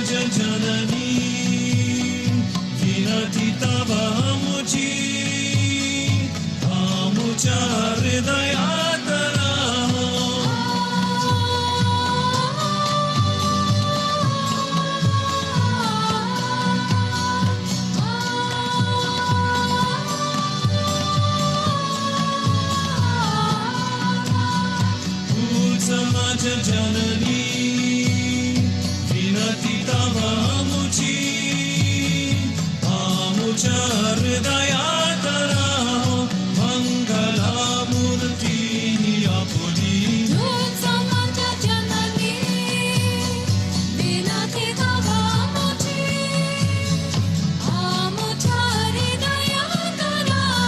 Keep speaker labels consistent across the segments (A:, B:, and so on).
A: जननी विनति तव मुझी आमुचा हृदया जननी विनति तव मुझी आमुचा हृदया तराहो मंगलामूर्ति आपुली जननी विनति तव मुझी आमुचा हृदया तराहो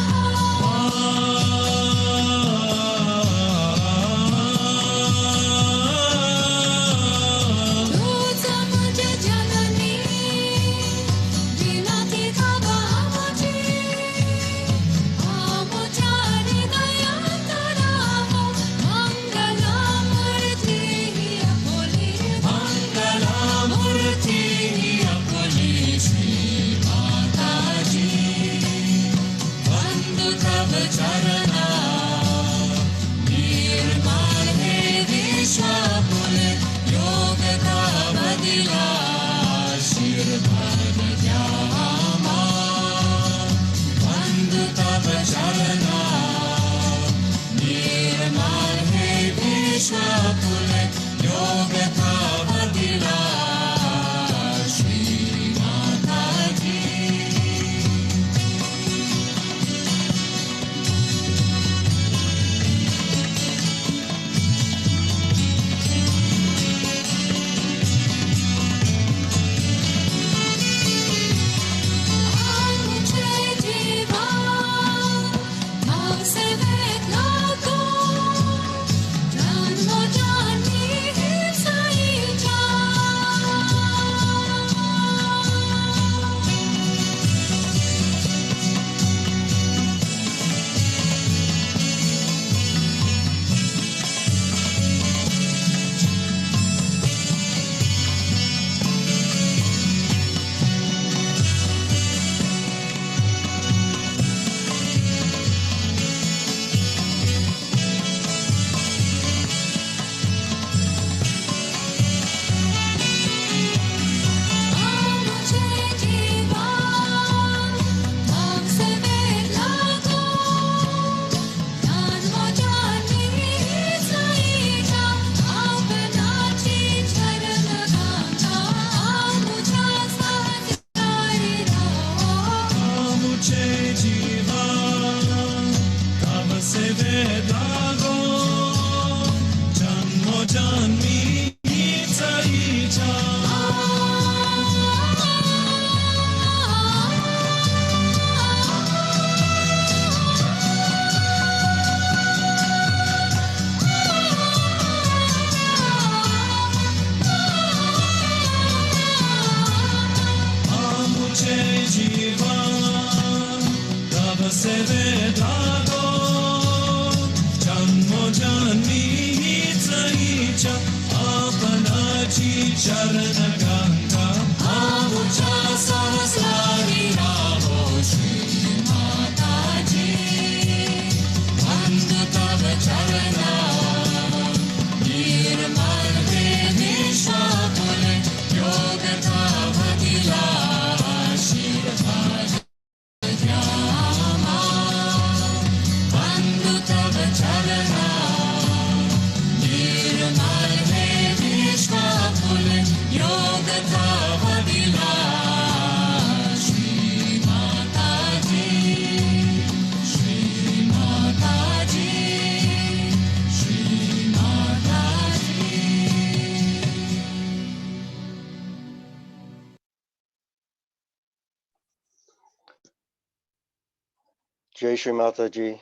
B: Jai Shri Mataji.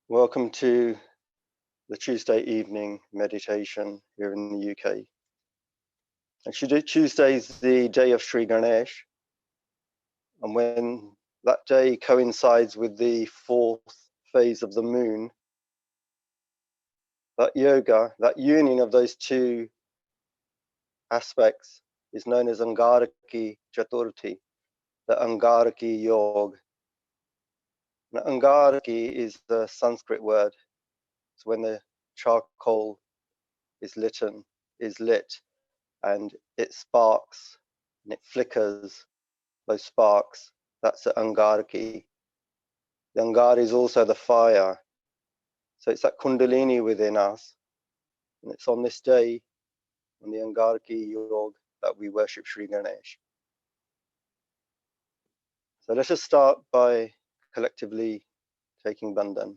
B: Welcome to the Tuesday evening meditation here in the UK. Actually, Tuesday is the day of Sri Ganesh, and when that day coincides with the fourth phase of the moon, that yoga, that union of those two aspects is known as Angaraki Chaturthi, the Angaraki Yoga. Now, Angaraki is the Sanskrit word. It's when the charcoal is lit and it sparks and it flickers, those sparks. That's the Angaraki. The Angara is also the fire. So it's that Kundalini within us. And it's on this day, on the Angaraki Yoga, that we worship Sri Ganesh. So let us start by collectively taking Bandhan.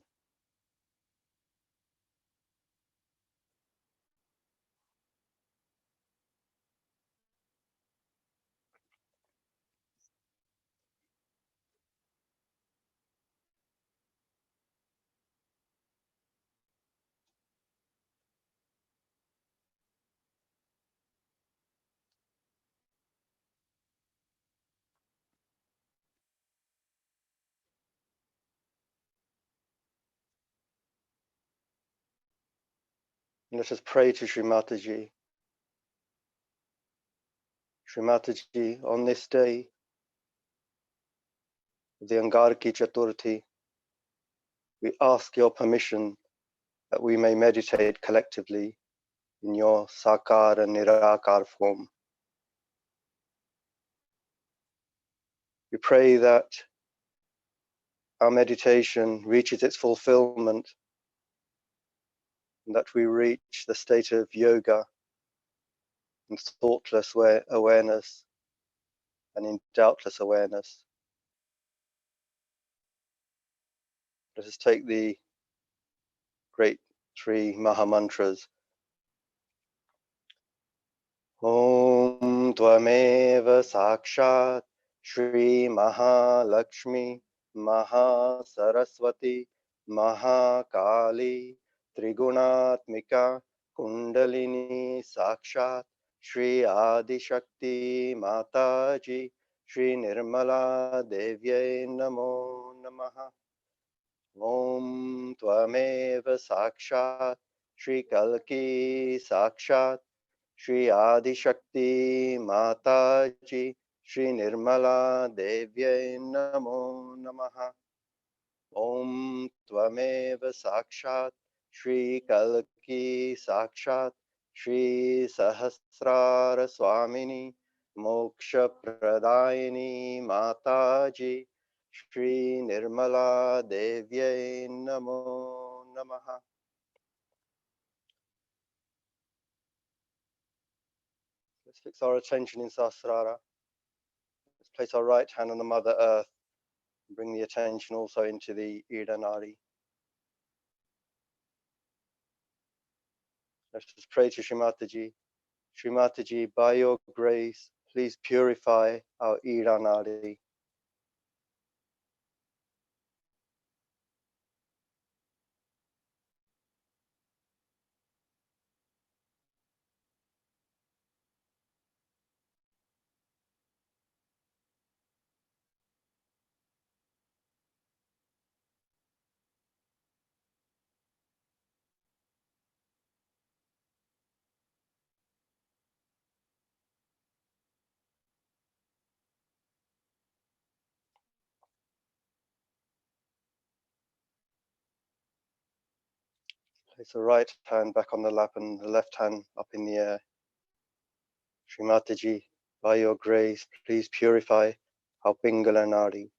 B: And let us pray to Sri Mataji. Sri Mataji, on this day, the Angaraki Chaturthi, we ask your permission that we may meditate collectively in your Sakar and Nirakar form. We pray that our meditation reaches its fulfillment and that we reach the state of yoga and thoughtless awareness and in doubtless awareness. Let us take the great three Mahamantras. Om Tvameva Sakshat Shri Mahalakshmi Mahasaraswati Mahakali Trigunatmika Kundalini Sakshat Shri Adi Shakti Mataji Shri Nirmala Devye Namo Namaha. Om Tvameva Sakshat Shri Kalki Sakshat Shri Adi Shakti Mataji Shri Nirmala Devye Namo Namaha. Om Tvameva Sakshat Shri Kalki Sakshat Shri Sahasrara Swamini Moksha Pradayini Mataji Shri Nirmala Devye Namo Namaha. Let's fix our attention in Sahasrara. Let's place our right hand on the Mother Earth and bring the attention also into the Ida Nadi. Let's just pray to Shri Mataji. Shri Mataji, by your grace, please purify our Ida Nadi. Place the right hand back on the lap and the left hand up in the air. Shri Mataji, by your grace, please purify our Pingala Nadi.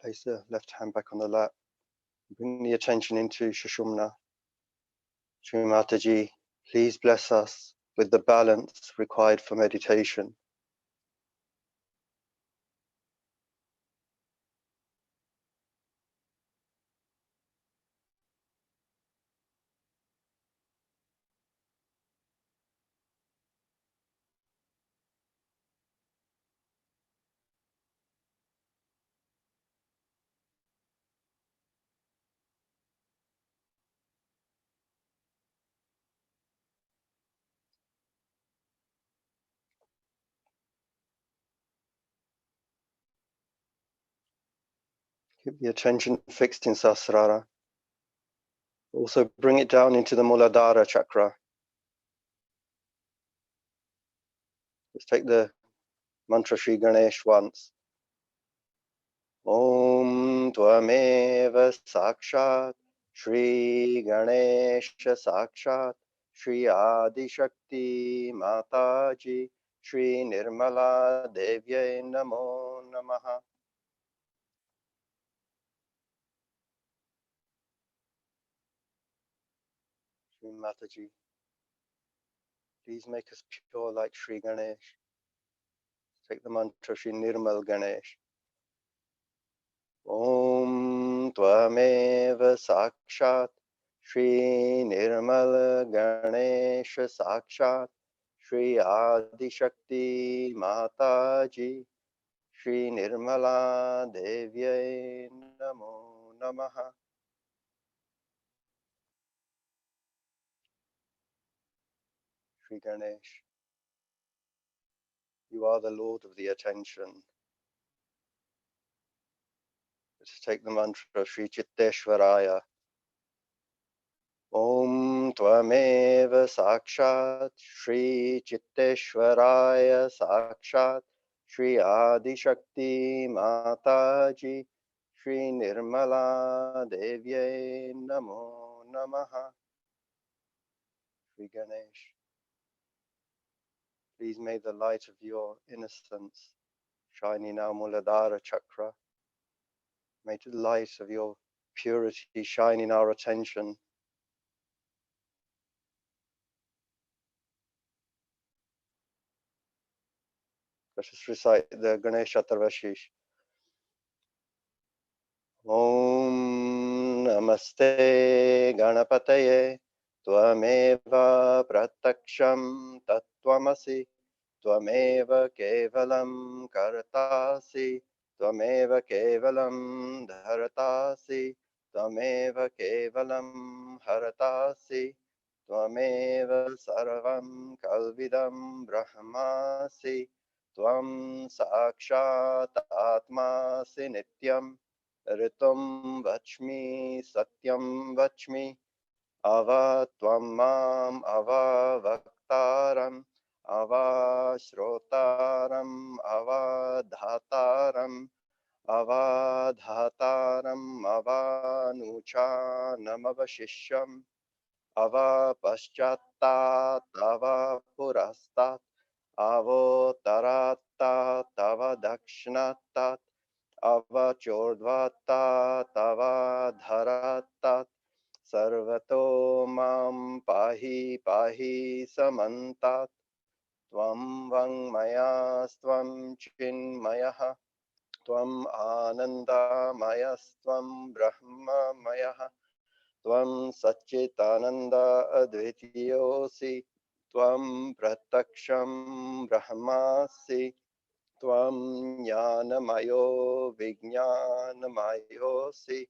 B: Place the left hand back on the lap. Bring the attention into Sushumna. Shri Mataji, please bless us with the balance required for meditation. Keep the attention fixed in Sahasrara. Also bring it down into the Muladhara chakra. Let's take the mantra Shri Ganesh once. Om Tvameva Sakshat Shri Ganesh Sakshat Shri Adi Shakti Mataji Shri Nirmala Devye Namo Namaha. Shri Mataji, please make us pure like Shri Ganesh. Take the mantra Shri Nirmal Ganesh. Om Tvameva Sakshat Shri Nirmal Ganesh Sakshat Shri Adi Shakti Mataji Shri Nirmala Devye Namo Namaha. Shri Ganesh, you are the Lord of the attention. Let's take the mantra Shri Chitteshwaraya. Om Tvameva Sakshat Shri Chitteshwaraya Sakshat Shri Adi Shakti Mataji Shri Nirmala Devye Namo Namaha. Shri Ganesh, please may the light of your innocence shine in our Muladhara chakra. May the light of your purity shine in our attention. Let us recite the Ganesh Chaturvashish. Om Namaste Ganapataye Tvameva Prataksham Tattvamasi Tvameva Kevalam Kartasi Tvameva Kevalam Dhartasi Tvameva Kevalam Hartasi Tvameva Sarvam Kalvidam Brahmasi Tvam Sakshat Atmasi Nityam Ritum Vachmi Satyam Vachmi Ava Tvam Mam Ava Vaktaram Ava Shrotaram Ava Dhataram Ava Dhataram Ava Nuchanam Avashishyam Ava Paschattat Ava Purastat Avo Taratta Tava Dakshinattat Ava Chordvata Tava Dharatat Sarvato Mam Pahi Pahi Samantat Tvam Vangmayastvam Chinmayaha Tvam Anandamayastvam Brahmamayaha Tvam Satchitananda Advitiyosi Tvam Prataksham Brahmasi Tvam Jnanamayo Vijnanamayosi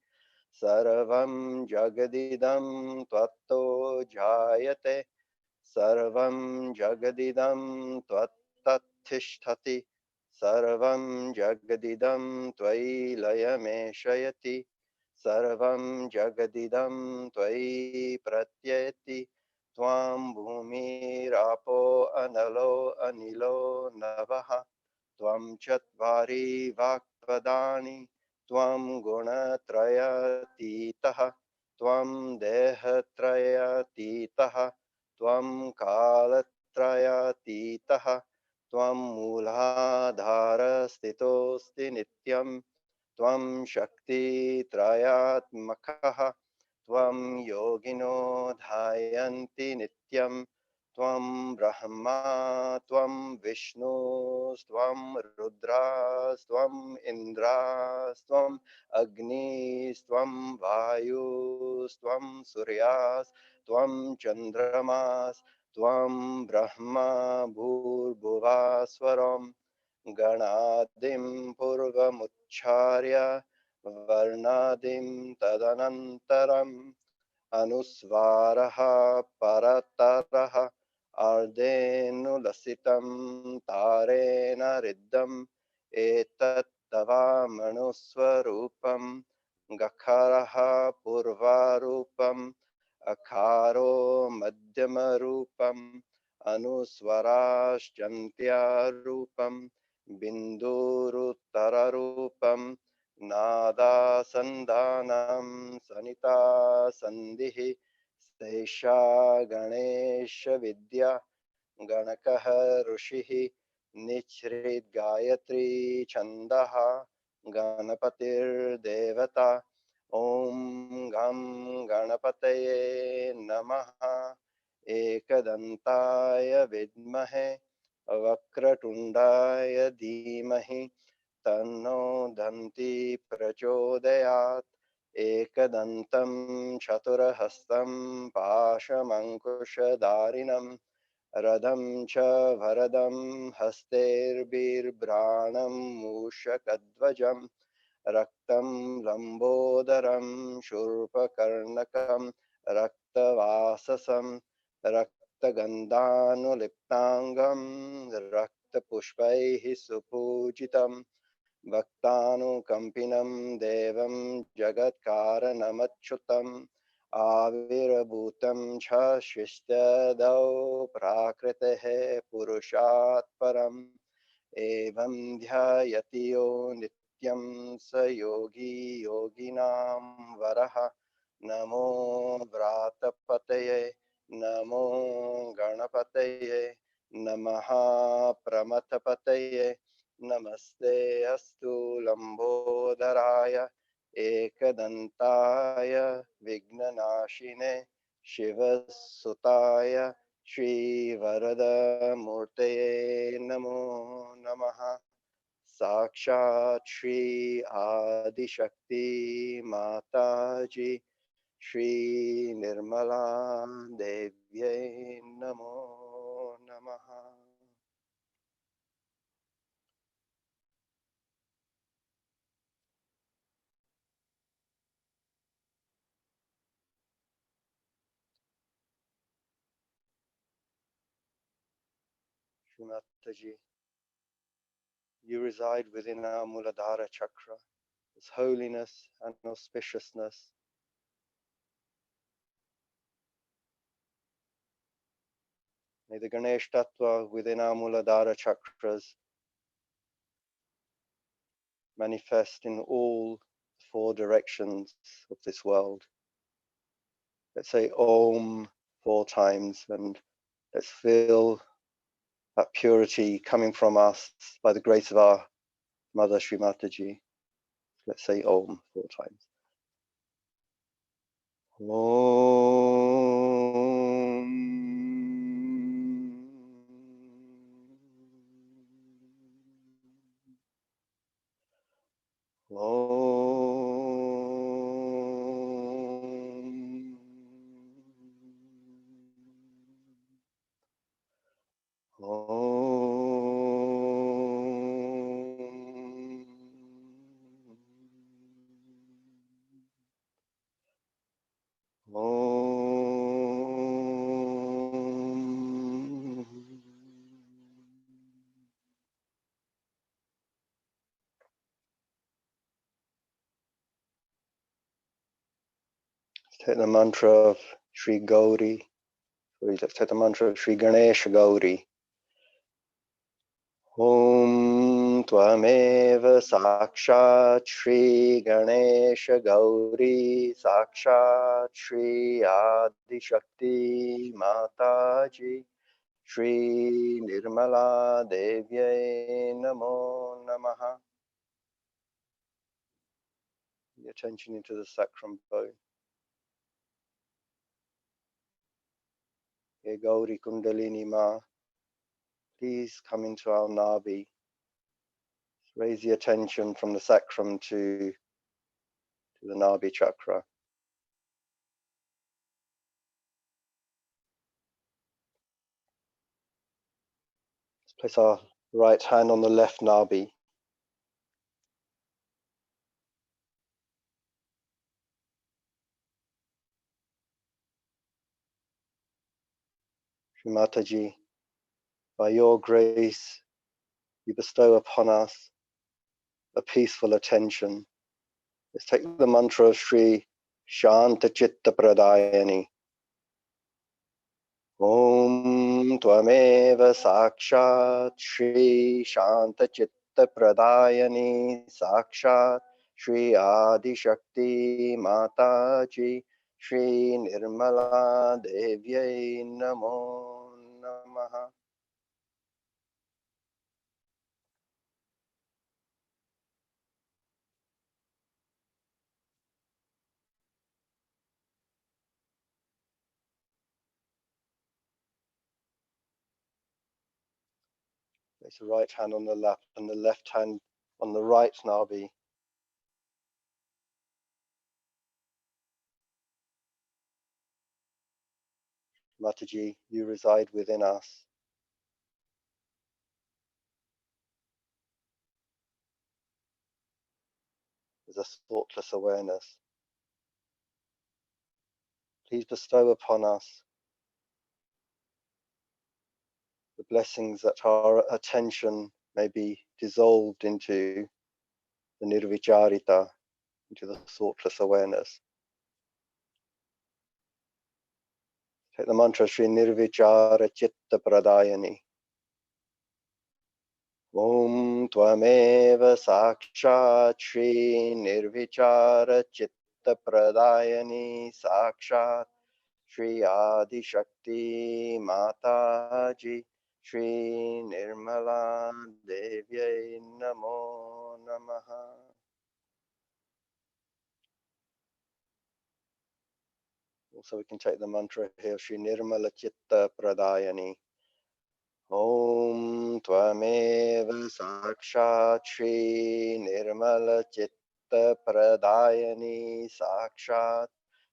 B: Sarvam Jagadidam Tvatto Jayate Sarvam Jagadidam Tvattatthishthati Sarvam Jagadidam Tvai Layameshayati Sarvam Jagadidam Tvai Pratyeti Tvam Bhumi Rapo Analo Anilo Navaha Tvam Chatvari Vakpadani Tvam Gunatrayatitaha Tvam Dehatrayatitaha Tvam Kalatrayatitaha Tvam Muladhara Stitosti Nityam Tvam Shakti Trayatmakaha Tvam Yogino Dhayanti Nityam Tvam Brahma, Tvam Vishnu, Tvam Rudras, Tvam Indras, Tvam Agnis, Tvam Vayus, Tvam Suryas, Tvam Chandramas, Tvam Brahma Bhurbhuvaswaram, Ganadim Purvamucharya, Varnadim Tadanantaram, Anusvaraha Parataraha Ardenu Lasitam Tarena Riddham Etat दवामणुस्वरूपं गकारः पूर्वारूपम् अकारो मध्यमरूपम् अनुस्वराश्चन्त्यारूपं बिन्दुरुत्तररूपं नादासन्धानं Sanita सन्धिः सैषा गणेशविद्या गणकः ऋषिः निच्छ्रित गायत्री छन्दः गणपतिर्देवता ॐ गं गणपतये नमः एकदन्ताय विद्महे वक्रतुण्डाय धीमहि तन्नो दन्ती प्रचोदयात् एकदन्तं चतुर्हस्तं पाशमङ्कुशधारिणं रथं च भरदं हस्तैर्बिर्भ्राणं मूषकध्वजं रक्तं लम्बोदरं शूर्पकर्णकं रक्तवाससं रक्तगन्धानुलिप्ताङ्गं रक्तपुष्पैः सुपूजितं भक्तानुकम्पिनं देवं जगत्कारणमच्युतम् आविर्भूतं च शिष्टदौ प्राकृतेः पुरुषात् परम् एवं ध्यायति यो नित्यं स योगी योगिनां वरः नमो व्रातपतये नमो गणपतये नमः प्रमथपतये नमस्ते अस्तु लम्बोदराय एकदन्ताय विघ्ननाशिने शिवसुताय श्रीवरदमूर्तये नमो नमः साक्षात् श्री आदिशक्ति माताजी श्री निर्मला देव्यै नमो नमः Mataji, you reside within our Muladhara chakra, as holiness and auspiciousness. May the Ganesh Tattva within our Muladhara chakras manifest in all four directions of this world. Let's say Om 4 times and let's feel that purity coming from us by the grace of our Mother Sri Mataji. Let's say Om 4 times. Take the mantra of Sri Gauri. Let's take the mantra of Sri Ganesha Gauri. Om Tvameva Sakshat Shri Ganesha Gauri Sakshat Shri Adi Shakti Mataji Shri Nirmala Devye Namo Namaha. The attention into the sacrum bone. Ye Gauri Kundalini Ma, please come into our Nabi. Raise the attention from the sacrum to the Nabi chakra. Let's place our right hand on the left Nabi. Shri Mataji, by your grace, you bestow upon us a peaceful attention. Let's take the mantra of Sri Shanta Chitta Pradayani. Om Tvameva Sakshat Shri Shanta Chitta Pradayani Sakshat Shri Adi Shakti Mataji Shri Nirmala Devyai Namo Namaha. Place the right hand on the lap and the left hand on the right nabi. Mataji, you reside within us. As a thoughtless awareness. Please bestow upon us the blessings that our attention may be dissolved into the nirvicharita, into the thoughtless awareness. Take the mantra Shri Nirvichara Chitta Pradayani. Om Tvameva Sakshat Shri Nirvichara Chitta Pradayani Sakshat Shri Adi Shakti Mataji Shri Nirmala Devyai Namo Namaha. Also, we can take the mantra here, Shri Nirmala Chitta Pradayani. Om Tvameva Sakshat Shri Nirmala Chitta Pradayani Sakshat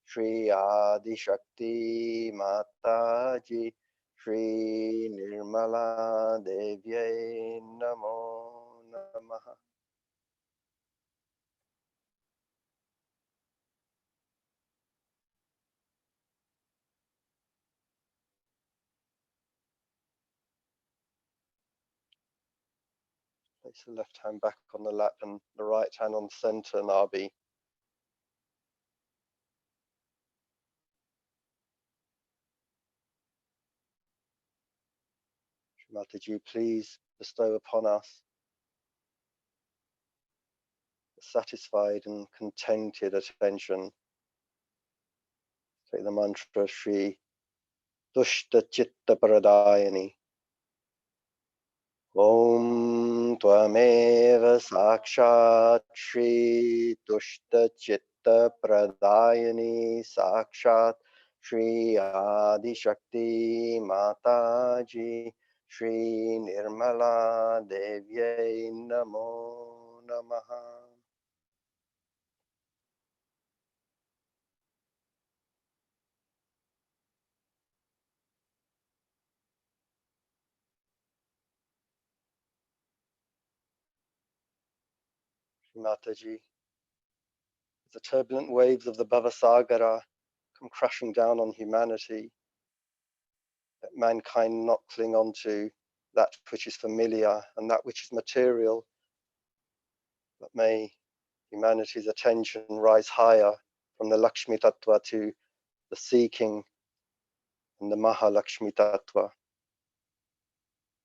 B: Shri Adi Shakti Mataji Shri Nirmala Devyai Namo Namaha. Place the left hand back on the lap and the right hand on center nabi. Mataji, please bestow upon us a satisfied and contented attention. Take the mantra Shri Tushta Chitta Pradayani. Om Tvameva Sakshat Shri Tushta Chitta Pradayani Sakshat Shri Adi Shakti Mataji Shri Nirmala Devyai Namo Namaha. Mataji, as the turbulent waves of the Bhavasagara come crashing down on humanity, let mankind not cling on to that which is familiar and that which is material, but may humanity's attention rise higher from the Lakshmi Tattva to the seeking and the Mahalakshmi Tattva.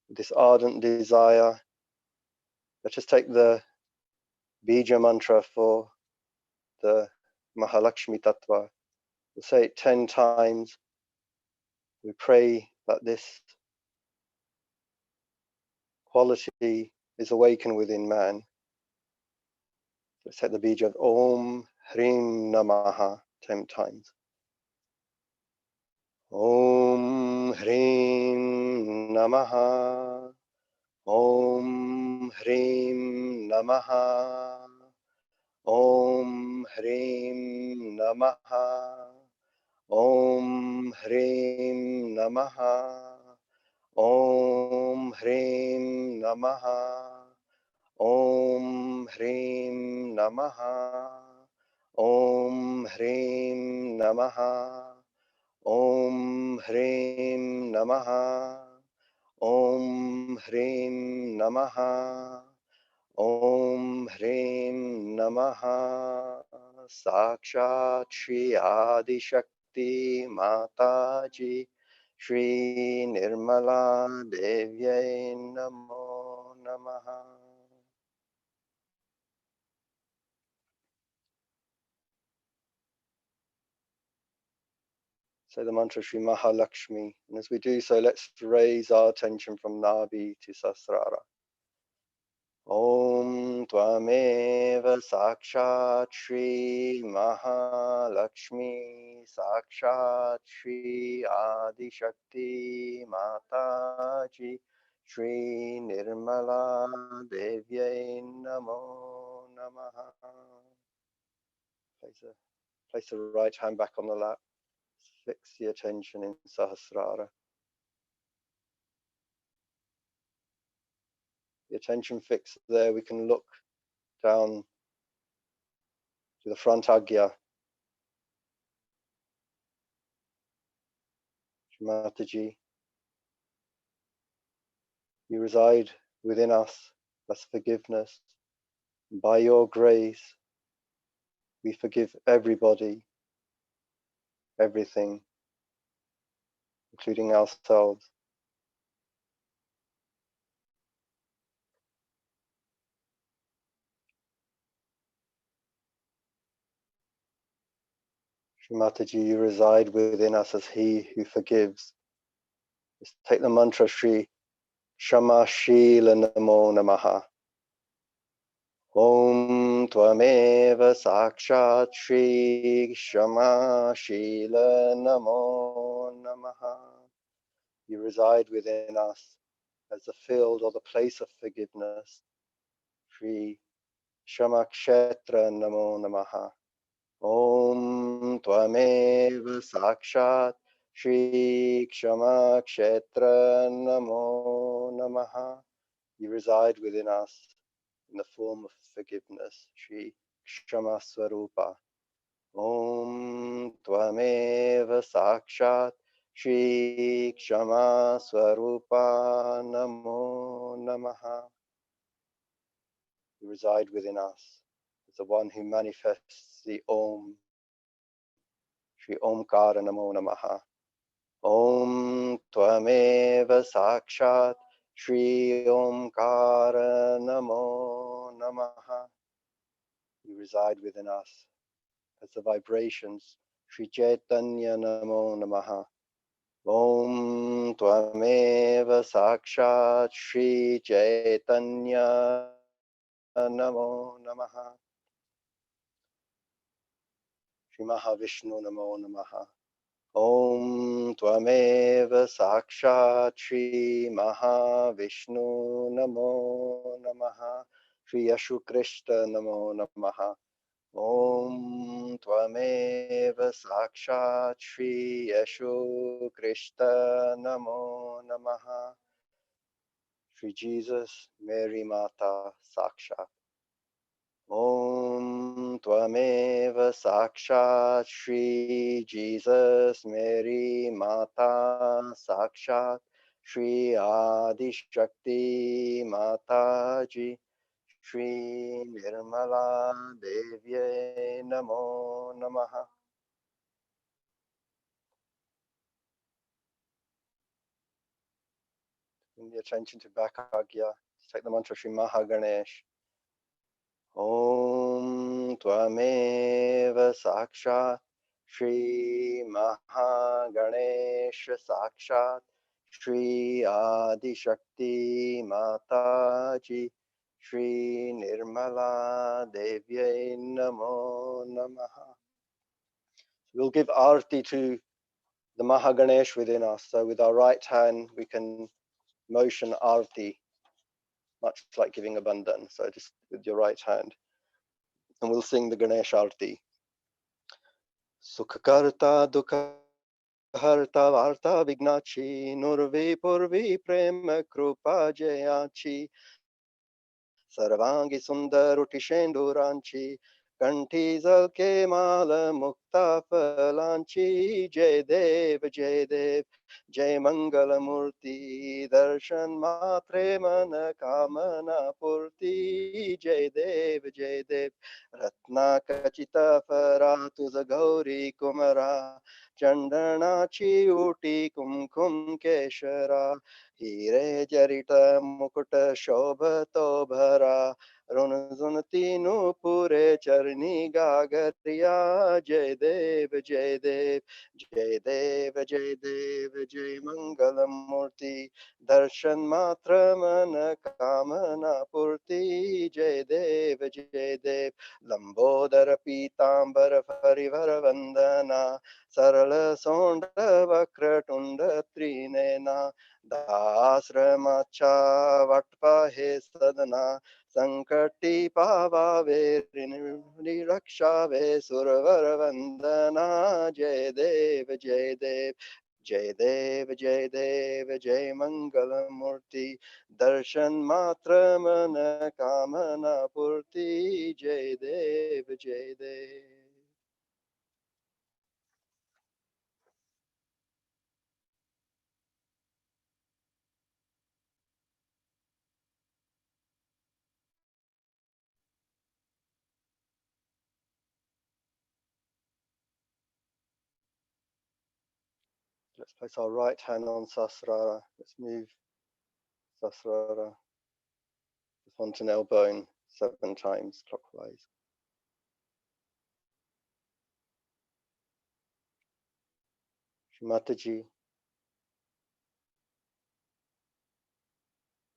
B: With this ardent desire, let us take the Bija mantra for the Mahalakshmi Tattva. We'll say it 10 times. We pray that this quality is awakened within man. Let's take the bija of Om Hrim Namaha 10 times. Om Hrim Namaha. Om Hrim Namaha. Om Hrim Namaha. Om Hrim Namaha. Om Hrim Namaha. Om Hrim Namaha. Om Hrim Namaha. Om Hrim Namaha. Om Hrim Namaha. Om Hrim Namaha. Sakshat Shri Adi Shakti Mataji Shri Nirmala Devyai Namo Namaha. Say the mantra Shri Mahalakshmi, and as we do so, let's raise our attention from Nabi to Sahasrara. Om Tvameva Sakshat Shri Mahalakshmi Sakshat Shri Adi Shakti Mataji Shri Nirmala Devyai Namo Namaha. Place the right hand back on the lap. Fix the attention in Sahasrara. The attention fixed there, we can look down to the front Agya. Shri Mataji, you reside within us. That's forgiveness. By your grace, we forgive everybody, everything, including ourselves. Shri Mataji, you reside within us as He who forgives. Just take the mantra Shri Shama Shila Namo Namaha. Om Tvameva Sakshat Shri Shama Shila Namo Namaha. You reside within us as the field or the place of forgiveness. Shri Shama Kshetra Namo Namaha. Om Tvameva Sakshat Shri Shama Kshetra Namo Namaha. You reside within us in the form of forgiveness. Shri Kshama Swarupa. Om Tvameva Sakshat Shri Kshama Swarupa Namo Namaha. You reside within us as the one who manifests the Om. Shri Omkara Namo Namaha. Om Tvameva Sakshat Shri Omkara Namo Namaha. You reside within us as the vibrations. Shri Chaitanya Namo Namaha. Om Tvameva Sakshat Shri Chaitanya Namo Namaha. Shri Mahavishnu Namo Namaha. Om Tvameva Sakshat Shri Mahavishnu Namo Namaha. Shri Yashu Krishna Namo Namaha. Om Tvameva Sakshat Shri Yashu Krishna Namo Namaha. Shri Jesus, Mary Mata Sakshat. Om Tvameva Sakshat Shri Jesus, Mary Mata Sakshat Shri Adi Shakti Mataji Shri Nirmala Devye Namo Namaha. Bring the attention to Bhakagya. Take the mantra Shri Mahaganesh. Om Tvameva Sakshat Shri Mahaganesh Sakshat Shri Adi Shakti Mataji Shri Nirmala Devye Namo Namaha. We'll give Arti to the Mahaganesh within us. So with our right hand, we can motion Arti, much like giving a bandhan. So just with your right hand. And we'll sing the Ganesh Arti. Sukhakarta Dukha Harta Varta Vignachi Nurvi Purvi Prema Krupa Jayachi Sarvangi Sundaruti Shenduranchi कंठी झळके माल मुक्ता फलांची जय देव जय देव जय मंगल मूर्ती दर्शन मात्रे मन कामना पूर्ती जय देव जय देव रत्ना खचित फरा तुझ गौरी कुमरा चंदनाची उटी कुमकुम केशरा हिरे जरित मुकुट शोभतो भरा रुणझुनती नूपुरे चरणी गागरिया जय देव जय देव जय देव जय देव जय मंगल मूर्ति दर्शन मात्र मन कामना पूर्ति जय देव जय देव लंबोदर पीतांबर परिवर वंदना सरल सोंड वक्र टुंड त्रिनेना दाश्रमाचा वाटपा हे सदना संकटी पावावे रक्षावे सुरवर वंदना जय देव जय देव जय देव जय देव जय मंगल मूर्ति दर्शन मात्र मन कामना पूर्ति जय देव जय देव Let's place our right hand on Sasrara. Let's move Sasrara the fontanelle bone 7 times clockwise. Mataji,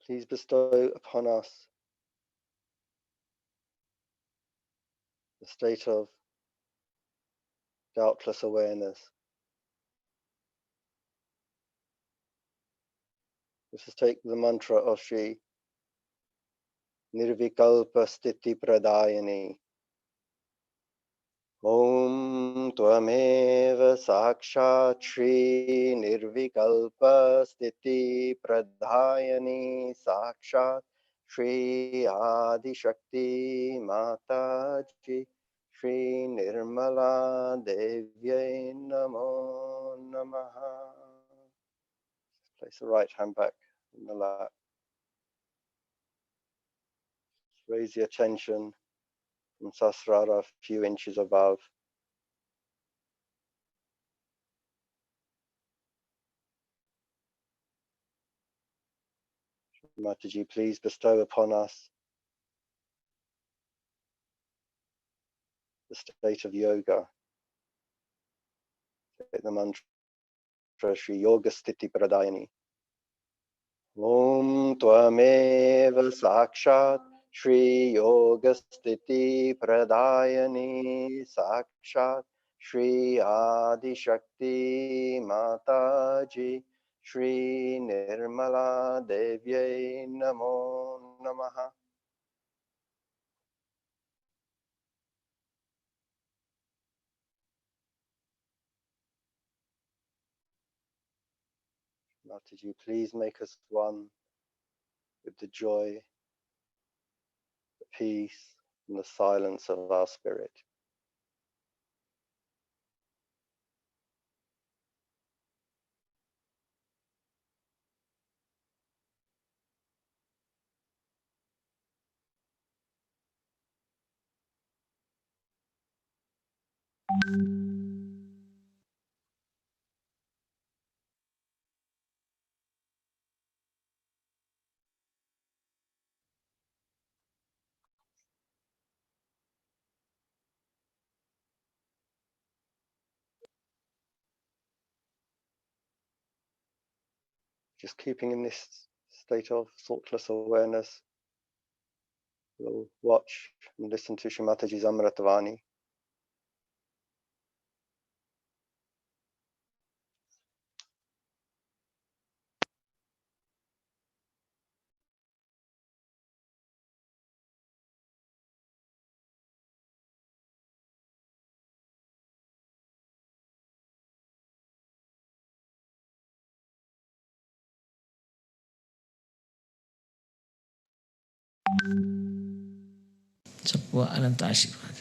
B: please bestow upon us the state of doubtless awareness. Let us take the mantra of Shri Nirvikalpa Sthiti Pradayani. Om Tvameva Sakshat Shri Nirvikalpa Sthiti Pradayani Sakshat Shri Adi Shakti Mataji Shri Nirmala Devyai Namo Namaha. Place the right hand back in the lap. Raise the attention from Sasrara a few inches above. Mataji, please bestow upon us the state of yoga. Take the mantra Shri Yoga Sthiti Pradayani. Om Tvameva Sakshat Shri Yoga Sthiti Pradayani Sakshat Shri Adi Shakti Mataji Shri Nirmala Devyai Namo Namaha. Mataji, please make us one with the joy, the peace, and the silence of our spirit. Just keeping in this state of thoughtless awareness, we'll watch and listen to Shri Mataji's Amritavani.
C: Sebuah alam ta'asyifat.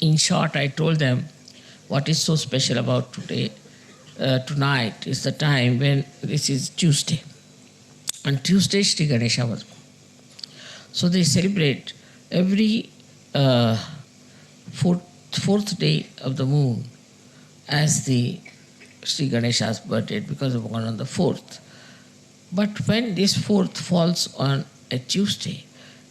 C: in short, I told them what is so special about today. Tonight is the time when this is Tuesday. On Tuesday, Sri Ganesha was born. So they celebrate every fourth day of the moon as the Sri Ganesha's birthday because of born on the 4th. But when this 4th falls on a Tuesday,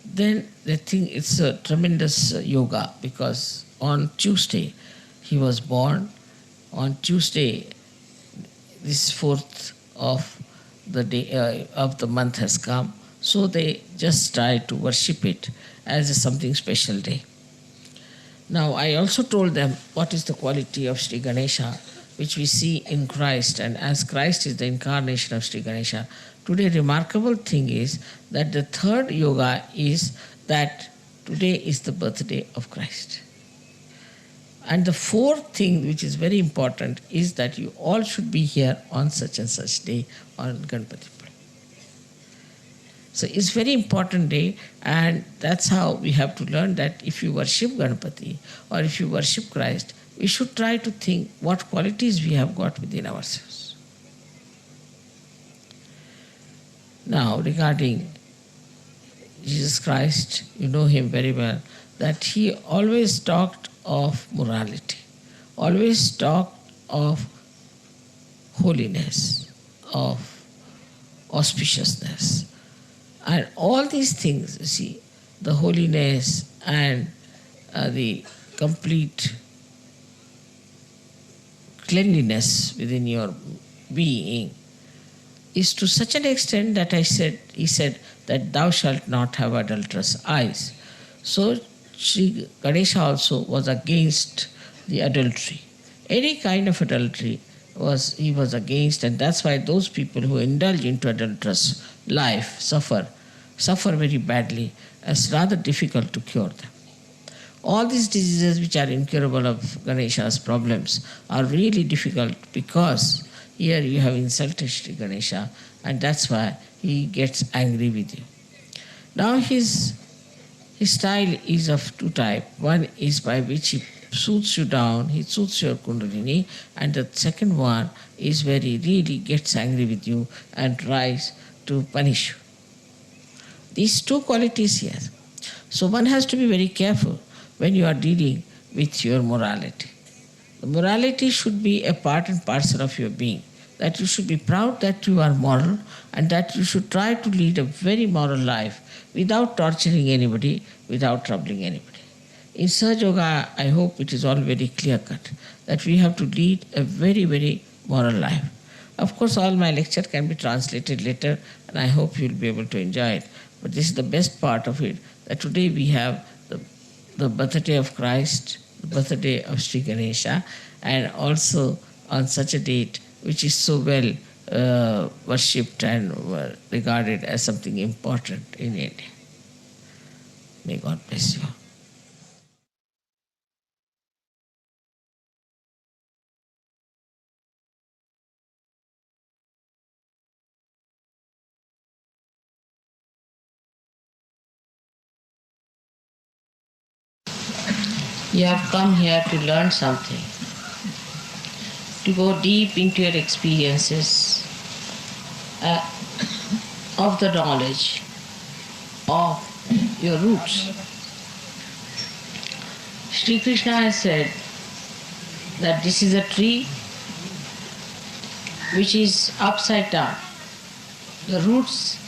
C: then they think it's a tremendous yoga because on Tuesday he was born. On Tuesday, this 4th of the day of the month has come. So they just try to worship it as a something special day. Now I also told them what is the quality of Sri Ganesha, which we see in Christ, and as Christ is the incarnation of Sri Ganesha. Today remarkable thing is that the third yoga is that today is the birthday of Christ. And the fourth thing which is very important is that you all should be here on such and such day on Ganpati. So it's very important day, and that's how we have to learn that if you worship Ganpati or if you worship Christ, we should try to think what qualities we have got within ourselves. Now regarding Jesus Christ, you know him very well, that he always talked of morality, always talked of holiness, of auspiciousness. And all these things, you see, the holiness and the complete cleanliness within your being is to such an extent that he said that thou shalt not have adulterous eyes. So Sri Ganesha also was against the adultery. Any kind of adultery he was against, and that's why those people who indulge into adulterous life suffer very badly. It's rather difficult to cure them. All these diseases which are incurable of Ganesha's problems are really difficult because here you have insulted Sri Ganesha, and that's why he gets angry with you. Now his style is of two types. One is by which he soothes you down, he soothes your Kundalini, and the second one is where he really gets angry with you and tries to punish you. These two qualities here. So one has to be very careful when you are dealing with your morality. The morality should be a part and parcel of your being, that you should be proud that you are moral and that you should try to lead a very moral life without torturing anybody, without troubling anybody. In Sahaja Yoga, I hope it is all very clear-cut that we have to lead a very, very moral life. Of course, all my lecture can be translated later, and I hope you will be able to enjoy it. But this is the best part of it, that today we have the birthday of Christ, the birthday of Sri Ganesha, and also on such a date which is so well worshipped and regarded as something important in India. May God bless you. You have come here to learn something, to go deep into your experiences of the knowledge of your roots. Sri Krishna has said that this is a tree which is upside down. The roots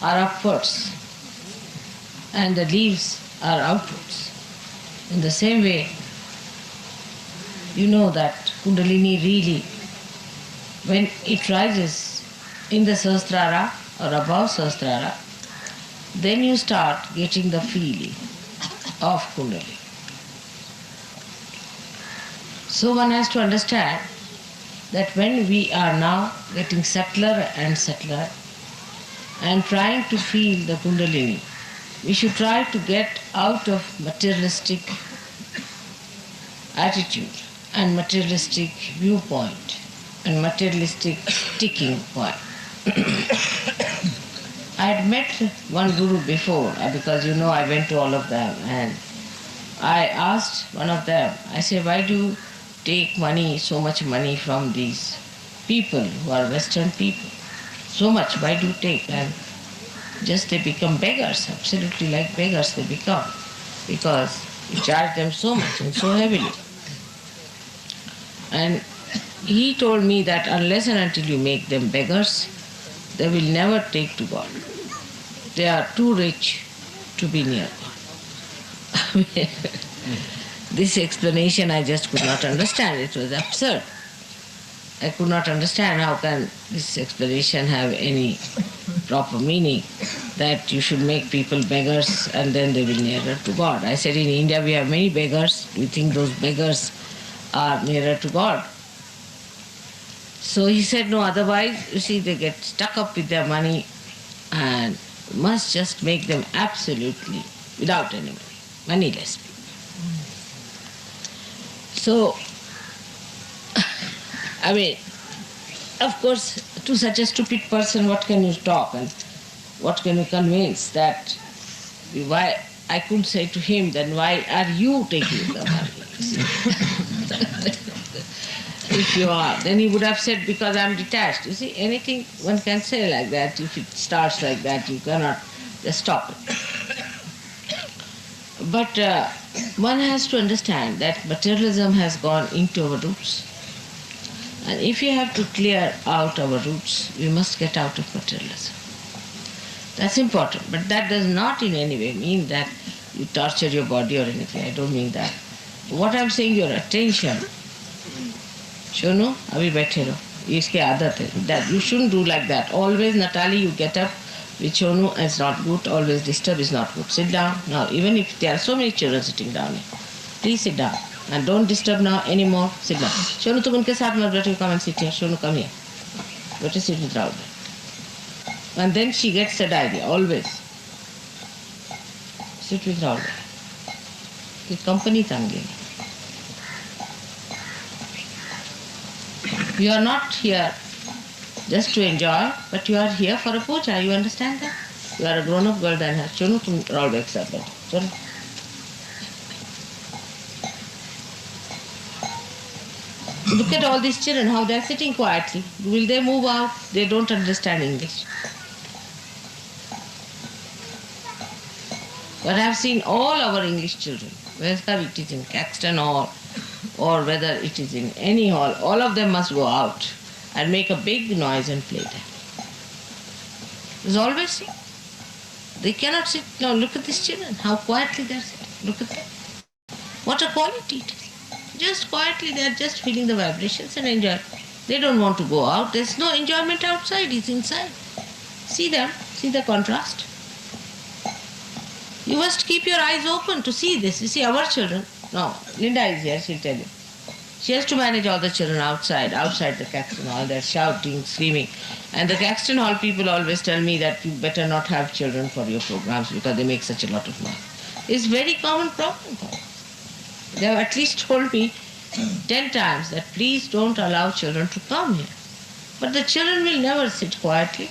C: are upwards and the leaves are outwards. In the same way, you know that Kundalini really, when it rises in the Sahasrara or above Sahasrara, then you start getting the feeling of Kundalini. So one has to understand that when we are now getting subtler and subtler and trying to feel the Kundalini, we should try to get out of materialistic attitude and materialistic viewpoint and materialistic sticking point. I had met one guru before, because you know I went to all of them, and I asked one of them, I said, why do you take money, so much money from these people who are Western people? So much, why do you take? And just they become beggars, absolutely like beggars they become, because you charge them so much and so heavily. And he told me that unless and until you make them beggars, they will never take to God. They are too rich to be near God. This explanation I just could not understand. It was absurd. I could not understand how can this explanation have any proper meaning, that you should make people beggars and then they will nearer to God. I said, in India we have many beggars. We think those beggars are nearer to God. So he said, no, otherwise, you see, they get stuck up with their money and must just make them absolutely without any money, moneyless people. So, I mean, of course, to such a stupid person, what can you talk and what can you convince? That why I could say to him, then why are you taking the money? If you are, then he would have said, because I am detached. You see, anything one can say like that. If it starts like that, you cannot just stop it. But one has to understand that materialism has gone into our roots. And if you have to clear out our roots, we must get out of materialism. That's important. But that does not in any way mean that you torture your body or anything. I don't mean that. What I'm saying, your attention. Shonu, abhi baithe raho. Iski aadat hai. That you shouldn't do like that. Always, Natali, you get up with Shonu, it's not good. Always disturb is not good. Sit down. Now, even if there are so many children sitting down here, please sit down. And don't disturb now anymore. Sit down. Shonu, tum unke saath mat baitho, come and sit here. Shonu, come here. Better sit with Rahul. And then she gets that idea, always. Sit with Rahul. The company tangi. You are not here just to enjoy, but you are here for a puja. You understand that? You are a grown-up girl than her. Chonu, tum Rahul wakes up better. Chonu. Look at all these children, how they are sitting quietly. Will they move out? They don't understand English. But I have seen all our English children, whether it is in Caxton Hall or whether it is in any hall, all of them must go out and make a big noise and play there. There's always seen. They cannot sit. Now look at these children, how quietly they are sitting. Look at them. What a quality it is. Just quietly they are just feeling the vibrations and enjoy. They don't want to go out. There's no enjoyment outside, it's inside. See them, see the contrast. You must keep your eyes open to see this. You see our children. No, Linda is here, she'll tell you. She has to manage all the children outside the Caxton Hall. They're shouting, screaming. And the Caxton Hall people always tell me that you better not have children for your programs because they make such a lot of noise. It's a very common problem for them. They have at least told me 10 times that please don't allow children to come here. But the children will never sit quietly,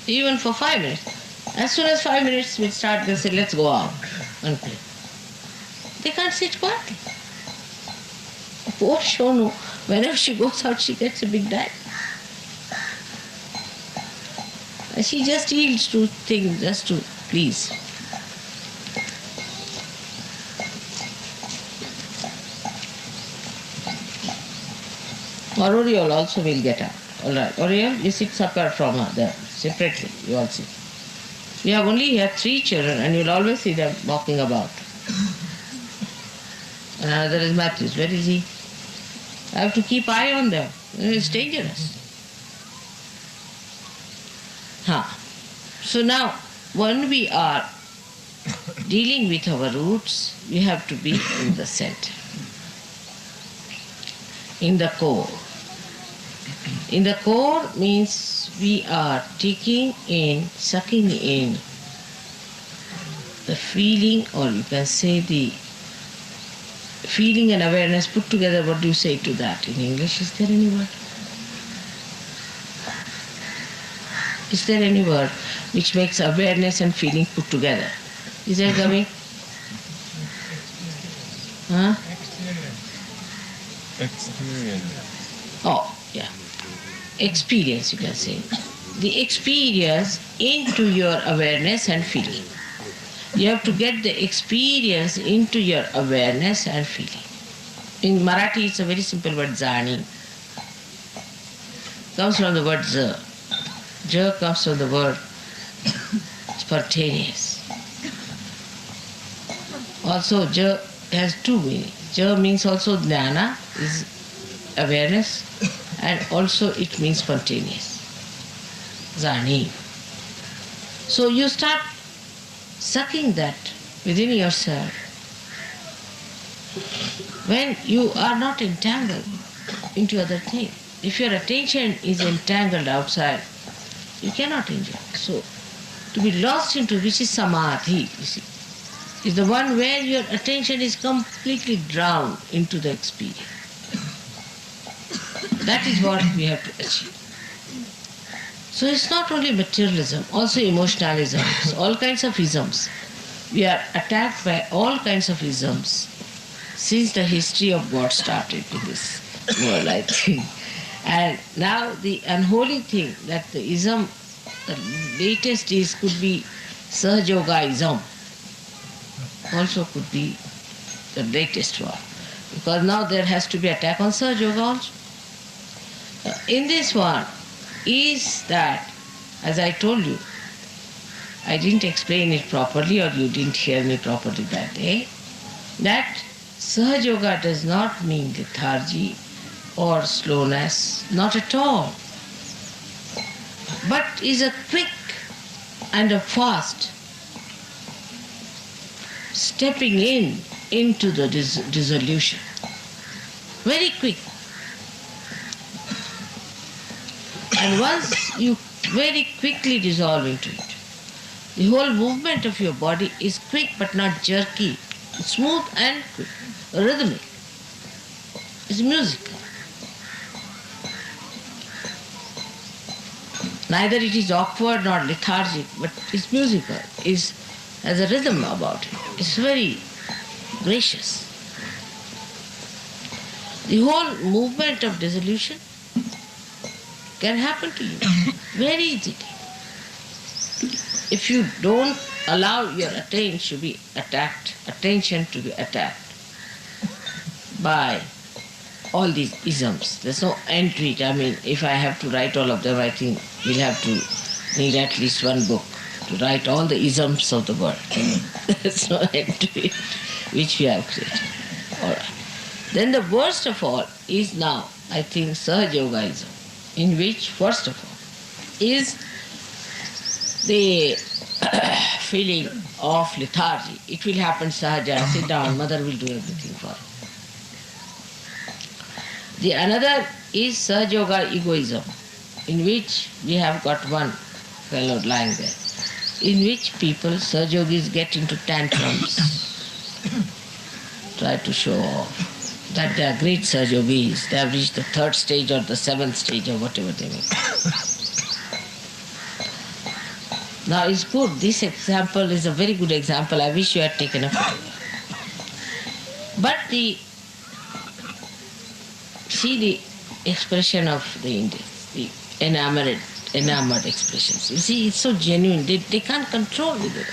C: even for 5 minutes. As soon as 5 minutes will start, they'll say, let's go out and play. They can't sit quietly. Poor Shonu, whenever she goes out, she gets a big dive. And she just yields to things just to please. Or Oriol also will get up. All right, Oriol, you sit separate from her there, separately, you all sit. We have only here 3 children and you'll always see them walking about. And another is Matthews. Where is he? I have to keep eye on them. It's dangerous. So now, when we are dealing with our roots, we have to be in the center, in the core. In the core means we are taking in, sucking in the feeling, or you can say the feeling and awareness put together. What do you say to that in English? Is there any word? Is there any word which makes awareness and feeling put together? Is there coming? Huh?
A: Experience.
C: Oh, yeah. Experience, you can say. The experience into your awareness and feeling. You have to get the experience into your awareness and feeling. In Marathi, it's a very simple word, zani. Comes from the word z. J comes from the word spontaneous. Also, j has two meanings. J means also jnana, is awareness, and also it means spontaneous. Zani. So you start sucking that within yourself when you are not entangled into other things. If your attention is entangled outside, you cannot enjoy. So, to be lost into which is samadhi, you see, is the one where your attention is completely drowned into the experience. That is what we have to achieve. So it's not only materialism, also emotionalism, all kinds of isms. We are attacked by all kinds of isms since the history of God started in this world, I think. And now the unholy thing that the ism, the latest is could be Sahajoga-ism, also could be the latest one. Because now there has to be attack on Sahajoga also. In this one is that, as I told you, I didn't explain it properly or you didn't hear me properly that day, that Sahajoga does not mean lethargy or slowness, not at all, but is a quick and a fast stepping into the dissolution. Very quick. And once you very quickly dissolve into it, the whole movement of your body is quick but not jerky, smooth and quick, rhythmic. It's musical. Neither it is awkward nor lethargic, but it's musical. It has a rhythm about it. It's very gracious. The whole movement of dissolution can happen to you very easily. If you don't allow your attention to be attacked by all these isms, there's no end to it. I mean, if I have to write all of them, I think we'll have to need at least one book to write all the isms of the world. There's no end to it, which we have created. All right. Then the worst of all is now, I think, Sahajogaism, in which, first of all, is the feeling of lethargy. It will happen sahaja, sit down, mother will do everything for you. The another is Sahajoga egoism, in which we have got one fellow lying there, in which people, Sahajogis, get into tantrums, try to show off that they are great Sahajogis, they have reached the third stage or the seventh stage or whatever they mean. Now it's good, this example is a very good example, I wish you had taken a photo. But see the expression of the Indians, the enamored expressions. You see, it's so genuine, they can't control it,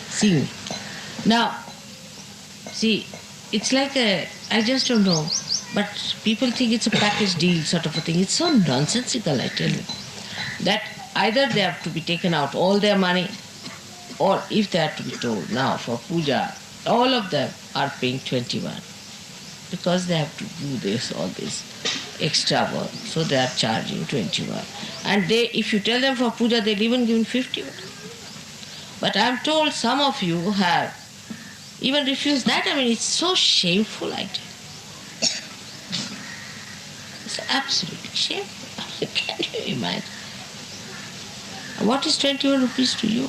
C: seeing it. Now, see, it's like I just don't know, but people think it's a package deal sort of a thing. It's so nonsensical, I tell you, that either they have to be taken out all their money, or if they are to be told now for puja, all of them are paying 21 because they have to do this, all this extra work, so they are charging 21. And they, if you tell them for puja, they'll even give 51. But I'm told some of you have even refused that. I mean, it's so shameful, I tell you. It's absolutely shameful. Can you imagine? What is 21 rupees to you?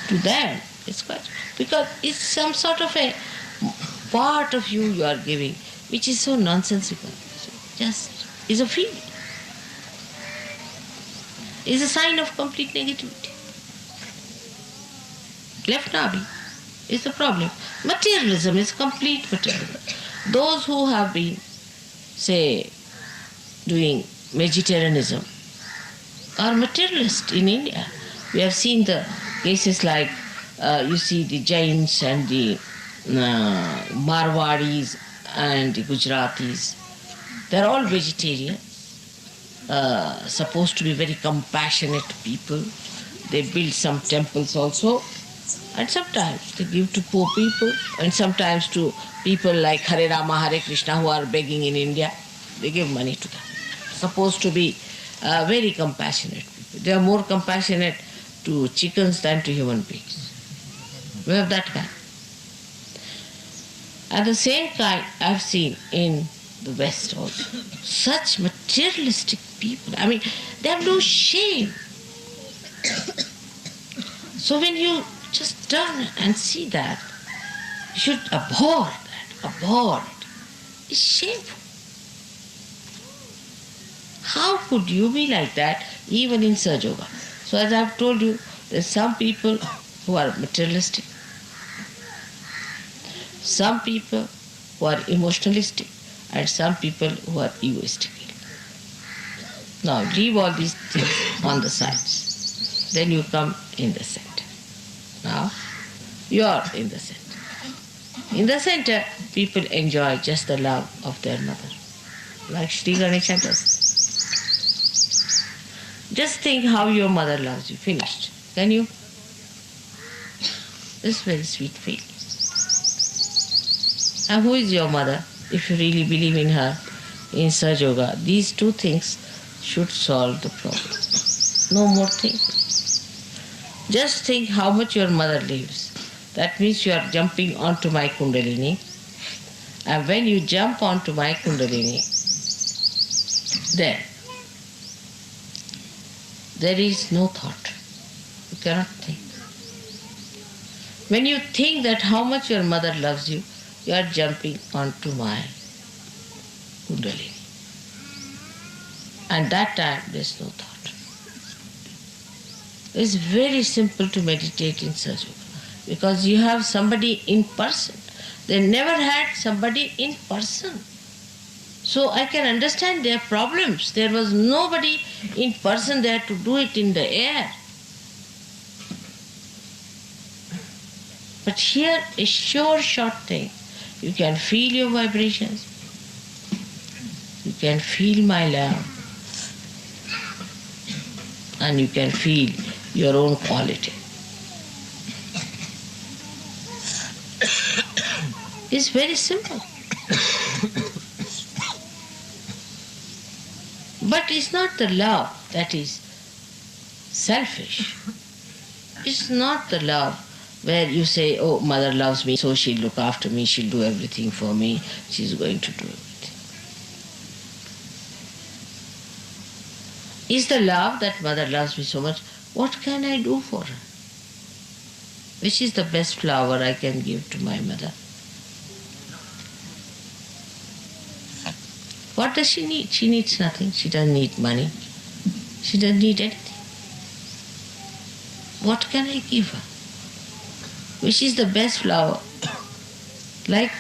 C: To them, it's quite, because it's some sort of a part of you are giving, which is so nonsensical. Just is a feeling. Is a sign of complete negativity. Left nabi is the problem. Materialism is complete materialism. Those who have been, say, doing vegetarianism are materialist in India. We have seen the cases like, you see the Jains and the Marwadis and the Gujaratis. They're all vegetarian, supposed to be very compassionate people. They build some temples also, and sometimes they give to poor people, and sometimes to people like Hare Rama, Hare Krishna who are begging in India. They give money to them. Supposed to be very compassionate people. They are more compassionate to chickens than to human beings. We have that kind. And the same kind I've seen in the West also. Such materialistic people. I mean, they have no shame. So when you just turn and see that, you should abhor that, abhor it. It's shameful. How could you be like that even in Sahaja Yoga? So as I've told you, there's some people who are materialistic, some people who are emotionalistic, and some people who are egoistic. Now leave all these things on the sides. Then you come in the center. Now you are in the center. In the center, people enjoy just the love of their mother, like Sri Ganesha does. Just think how your mother loves you. Finished. Can you? This very sweet feeling. And who is your mother? If you really believe in her, in Sahaja Yoga, these two things should solve the problem. No more thing. Just think how much your mother lives. That means you are jumping onto my Kundalini. And when you jump onto my Kundalini, then there is no thought. You cannot think. When you think that how much your mother loves you, you are jumping onto my Kundalini. And that time there is no thought. It's very simple to meditate in Sahaja Yoga because you have somebody in person. They never had somebody in person. So I can understand their problems. There was nobody in person there to do it in the air. But here, a sure short thing. You can feel your vibrations. You can feel my love. And you can feel your own quality. It's very simple. But it's not the love that is selfish. It's not the love where you say, oh, mother loves me, so she'll look after me, she'll do everything for me, she's going to do everything. Is the love that mother loves me so much, what can I do for her? Which is the best flower I can give to my mother? What does she need? She needs nothing. She doesn't need money. She doesn't need anything. What can I give her? Which is the best flower? Like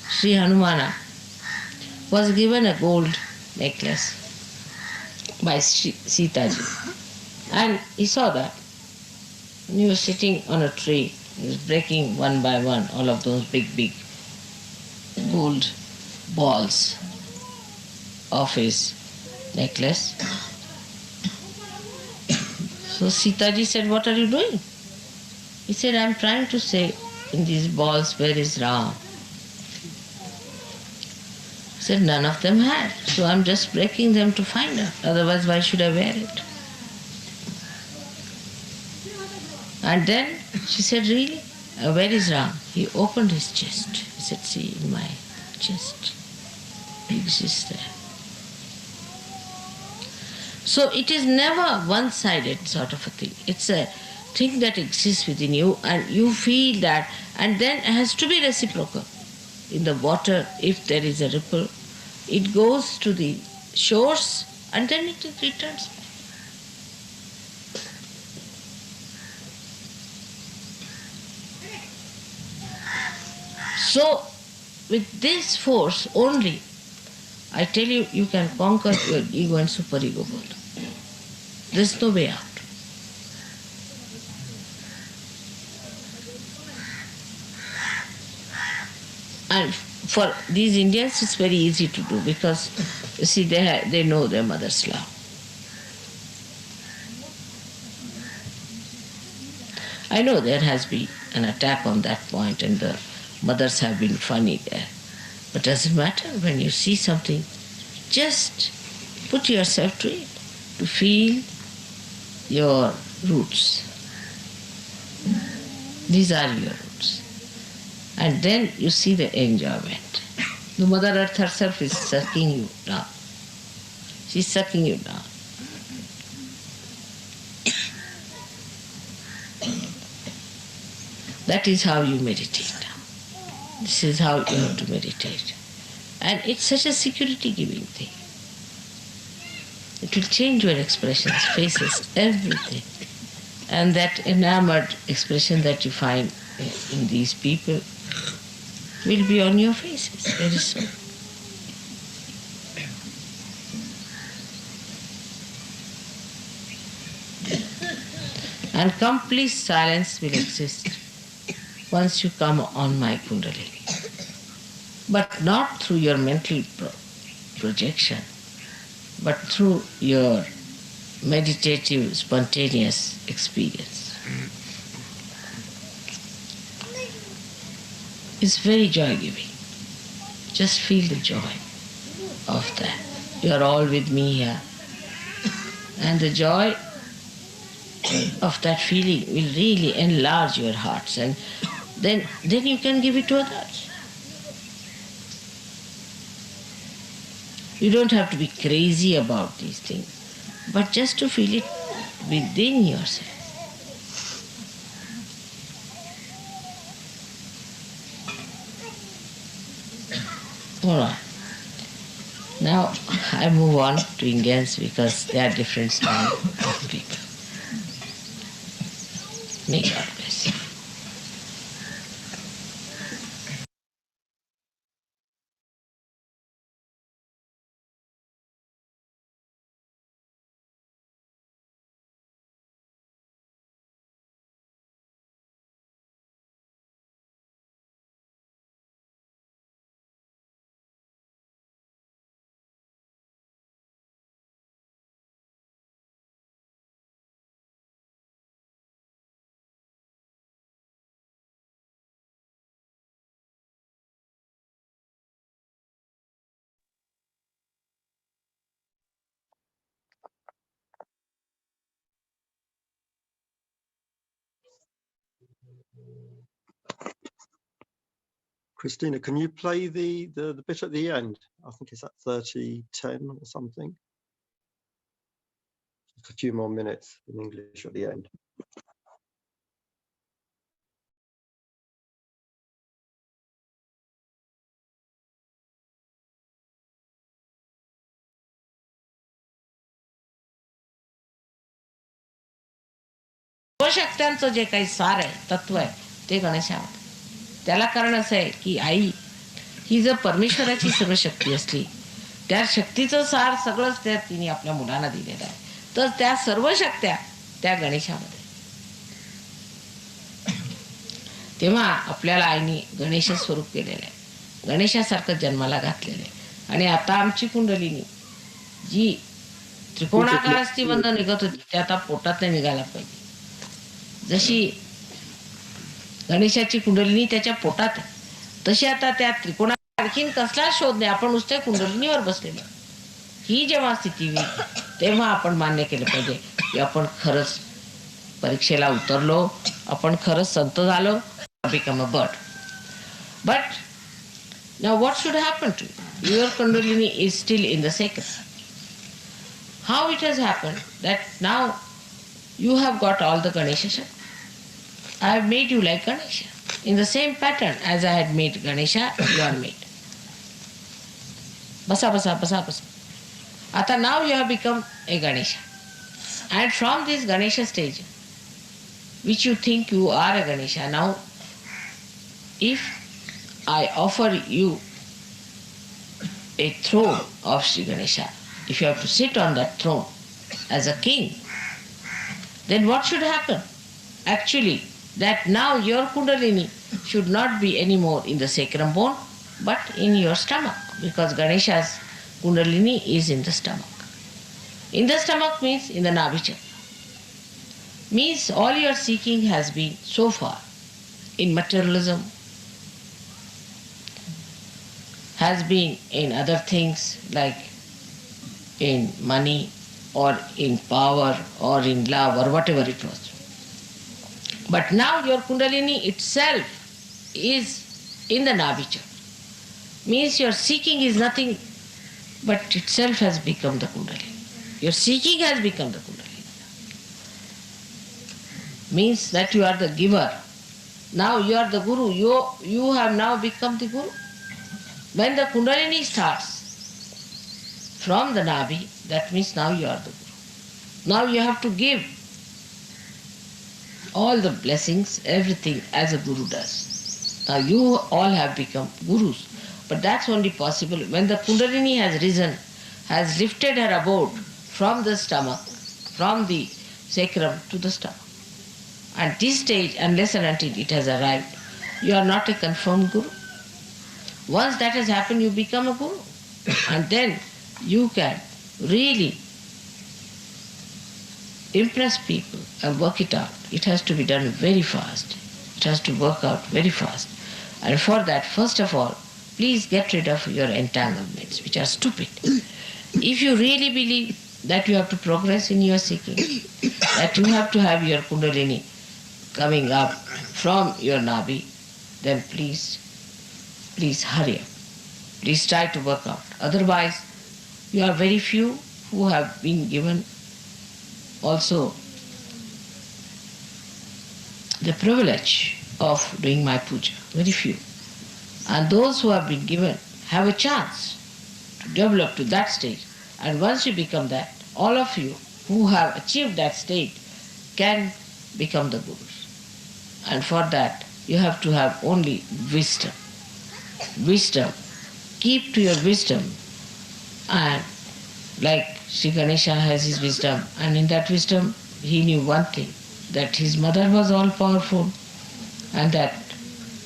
C: Sri Hanumana was given a gold necklace by Sita ji. And he saw that. And he was sitting on a tree. He was breaking one by one all of those big gold balls of his necklace. So Sita ji said, what are you doing? He said, I'm trying to say in these balls, where is Ram? He said, none of them had. So I'm just breaking them to find her. Otherwise, why should I wear it? And then she said, really? Where is Ram? He opened his chest. He said, see, in my chest. He exists there. So it is never one-sided sort of a thing. It's a thing that exists within you and you feel that, and then it has to be reciprocal. In the water, if there is a ripple, it goes to the shores and then it returns back. So with this force only, I tell you, you can conquer your ego and superego both. There's no way out. And for these Indians, it's very easy to do because, you see, they know their mother's love. I know there has been an attack on that point and the mothers have been funny there. But doesn't matter. When you see something, just put yourself to it, to feel your roots. These are your roots. And then you see the enjoyment. The Mother Earth herself is sucking you down. She's sucking you down. That is how you meditate. This is how you have to meditate. And it's such a security-giving thing. It will change your expressions, faces, everything. And that enamored expression that you find in these people will be on your faces very soon. And complete silence will exist once you come on my Kundalini. But not through your mental projection, but through your meditative, spontaneous experience. It's very joy-giving. Just feel the joy of that. You are all with me here. And the joy of that feeling will really enlarge your hearts, and then you can give it to others. You don't have to be crazy about these things, but just to feel it within yourself. All right. Now I move on to Indians because they are different style of people. May God bless you.
B: Christina, can you play the bit at the end? I think it's at 30:10 or something. Just a few more minutes in English at the end.
C: सर्वशक्त्यांचं जे काही सार आहे, तत्व आहे, ते गणेशामध्ये. त्याला कारण असं आहे की आई ही जर परमेश्वराची सर्व शक्ती असली, त्या शक्तीचं सार सगळंच त्या तिने आपल्या मुलांना दिलेलं आहे, तर त्या सर्व शक्त्या त्या गणेशामध्ये. तेव्हा आपल्याला आईने गणेश स्वरूप केलेलं आहे, गणेशासारखं जन्माला घातलेलं आहे. आणि आता आमची कुंडलिनी जी त्रिकोणाकार अस्थिबंध निघत होती, ते आता पोटात नाही निघायला पाहिजे. जशी गणेशाची कुंडलिनी त्याच्या पोटात आहे, तशी आता त्या त्रिकोणा आणखीन कसला शोध नाही, आपण नुसत्या कुंडलिनीवर बसलेलो. ही जेव्हा स्थिती होईल तेव्हा आपण मान्य केलं पाहिजे की आपण खरंच परीक्षेला उतरलो, आपण खरंच संत झालो, become a bird. But now what should happen to you? Your kundalini is still in the second. How it has happen that now you have got all the Ganesha Shakti. I have made you like Ganesha. In the same pattern as I had made Ganesha, you are made. Basa, basa, basa, basa. Ata now you have become a Ganesha. And from this Ganesha stage, which you think you are a Ganesha, now if I offer you a throne of Sri Ganesha. If you have to sit on that throne as a king, then what should happen? Actually, that now your Kundalini should not be anymore in the sacrum bone, but in your stomach, because Ganesha's Kundalini is in the stomach. In the stomach means in the Nabhi chakra. Means all your seeking has been so far in materialism, has been in other things like in money or in power or in love or whatever it was. But now your Kundalini itself is in the Nabhi chakra. Means your seeking is nothing but itself has become the Kundalini. Your seeking has become the Kundalini. Means that you are the giver. Now you are the Guru. You have now become the Guru. When the Kundalini starts from the Nabhi, that means now you are the Guru. Now you have to give all the blessings, everything as a Guru does. Now you all have become Gurus. But that's only possible when the Kundalini has risen, has lifted her abode from the stomach, from the sacrum to the stomach. At this stage, unless and until it has arrived, you are not a confirmed Guru. Once that has happened, you become a Guru. And then you can really impress people and work it out. It has to be done very fast. It has to work out very fast. And for that, first of all, please get rid of your entanglements, which are stupid. If you really believe that you have to progress in your seeking, that you have to have your Kundalini coming up from your Nabhi, then please hurry up. Please try to work out. Otherwise, you are very few who have been given also the privilege of doing my puja. Very few. And those who have been given have a chance to develop to that stage. And once you become that, all of you who have achieved that state can become the Gurus. And for that, you have to have only wisdom. Wisdom. Keep to your wisdom. And like Sri Ganesha has his wisdom, and in that wisdom, he knew one thing, that his mother was all powerful, and that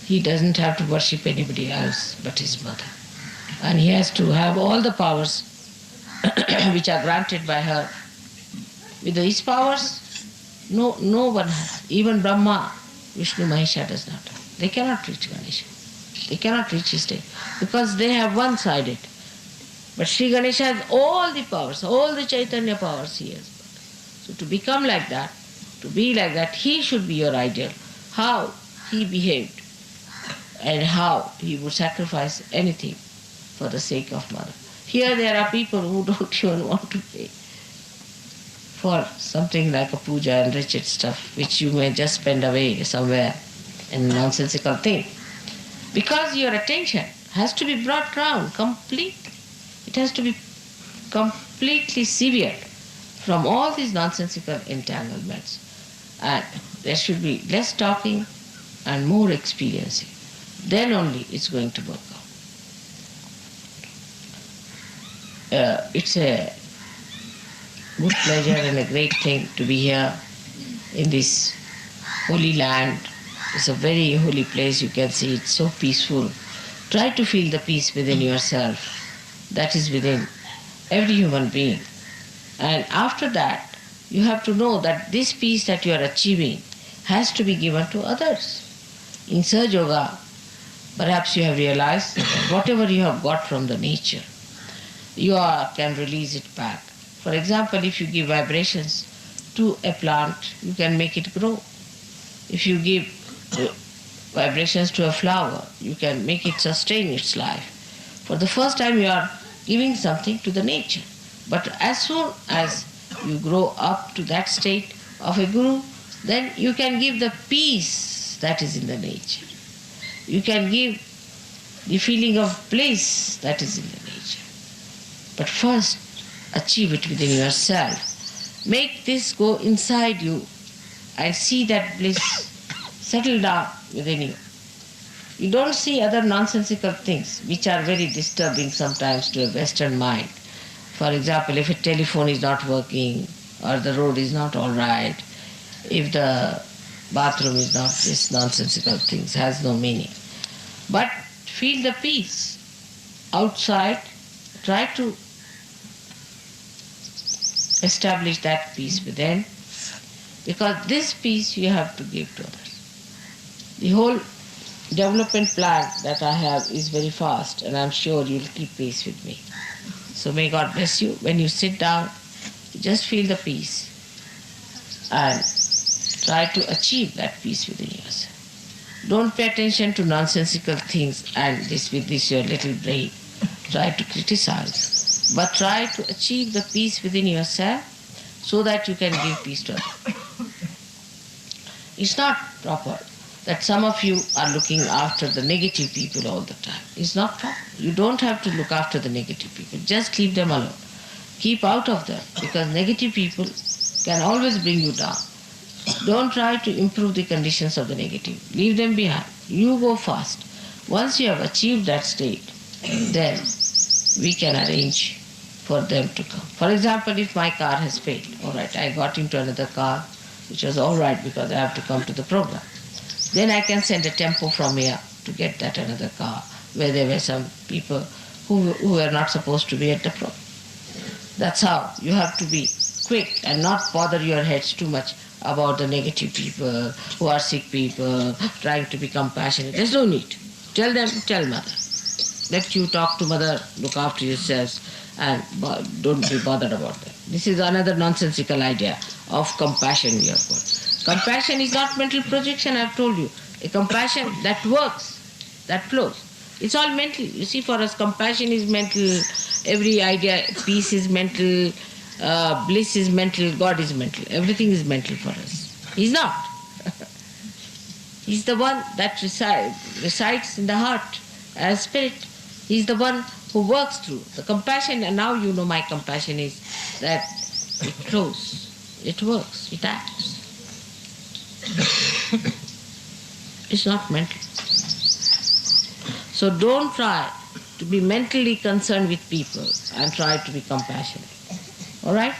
C: he doesn't have to worship anybody else but his mother. And he has to have all the powers which are granted by her. With these powers, no one has. Even Brahma, Vishnu, Mahesha does not have. They cannot reach Ganesha. They cannot reach his state because they have one-sided. But Sri Ganesha has all the powers, all the Chaitanya powers he has. So to become like that, to be like that, he should be your ideal. How he behaved and how he would sacrifice anything for the sake of mother. Here there are people who don't even want to pay for something like a puja and wretched stuff, which you may just spend away somewhere in a nonsensical thing. Because your attention has to be brought round completely. It has to be completely severed from all these nonsensical entanglements. And there should be less talking and more experiencing. Then only it's going to work out. It's a good pleasure and a great thing to be here in this holy land. It's a very holy place, you can see. It's so peaceful. Try to feel the peace within yourself. That is within every human being. And after that, you have to know that this peace that you are achieving has to be given to others. In Sahaja Yoga, perhaps you have realized that whatever you have got from the nature, you can release it back. For example, if you give vibrations to a plant, you can make it grow. If you give vibrations to a flower, you can make it sustain its life. For the first time, you are giving something to the nature. But as soon as you grow up to that state of a guru, then you can give the peace that is in the nature. You can give the feeling of bliss that is in the nature. But first, achieve it within yourself. Make this go inside you and see that bliss settle down within you. You don't see other nonsensical things which are very disturbing sometimes to a Western mind. For example, if a telephone is not working or the road is not all right, if the bathroom is not, this nonsensical things has no meaning. But feel the peace outside, try to establish that peace within, because this peace you have to give to others. The whole development plan that I have is very fast, and I'm sure you'll keep pace with me. So may God bless you. When you sit down, just feel the peace and try to achieve that peace within yourself. Don't pay attention to nonsensical things and this with this your little brain. Try to criticize, but try to achieve the peace within yourself so that you can give peace to others. It's not proper that some of you are looking after the negative people all the time. It's not proper. You don't have to look after the negative people. Just leave them alone. Keep out of them, because negative people can always bring you down. Don't try to improve the conditions of the negative. Leave them behind. You go fast. Once you have achieved that state, then we can arrange for them to come. For example, if my car has failed, all right, I got into another car, which was all right because I have to come to the program. Then I can send a tempo from here to get that another car, where there were some people who were not supposed to be at the program. That's how you have to be quick and not bother your heads too much about the negative people, who are sick people, trying to be compassionate. There's no need. Tell them, tell mother. Let you talk to mother, look after yourselves, and don't be bothered about them. This is another nonsensical idea of compassion we have got. Compassion is not mental projection, I've told you. A compassion that works, that flows. It's all mental. You see, for us, compassion is mental, every idea, peace is mental, bliss is mental, God is mental. Everything is mental for us. He's not. He's the one that resides in the heart as spirit. He's the one who works through. The compassion, and now you know my compassion is that it flows, it works, it acts. It's not mental. So don't try to be mentally concerned with people and try to be compassionate. All right?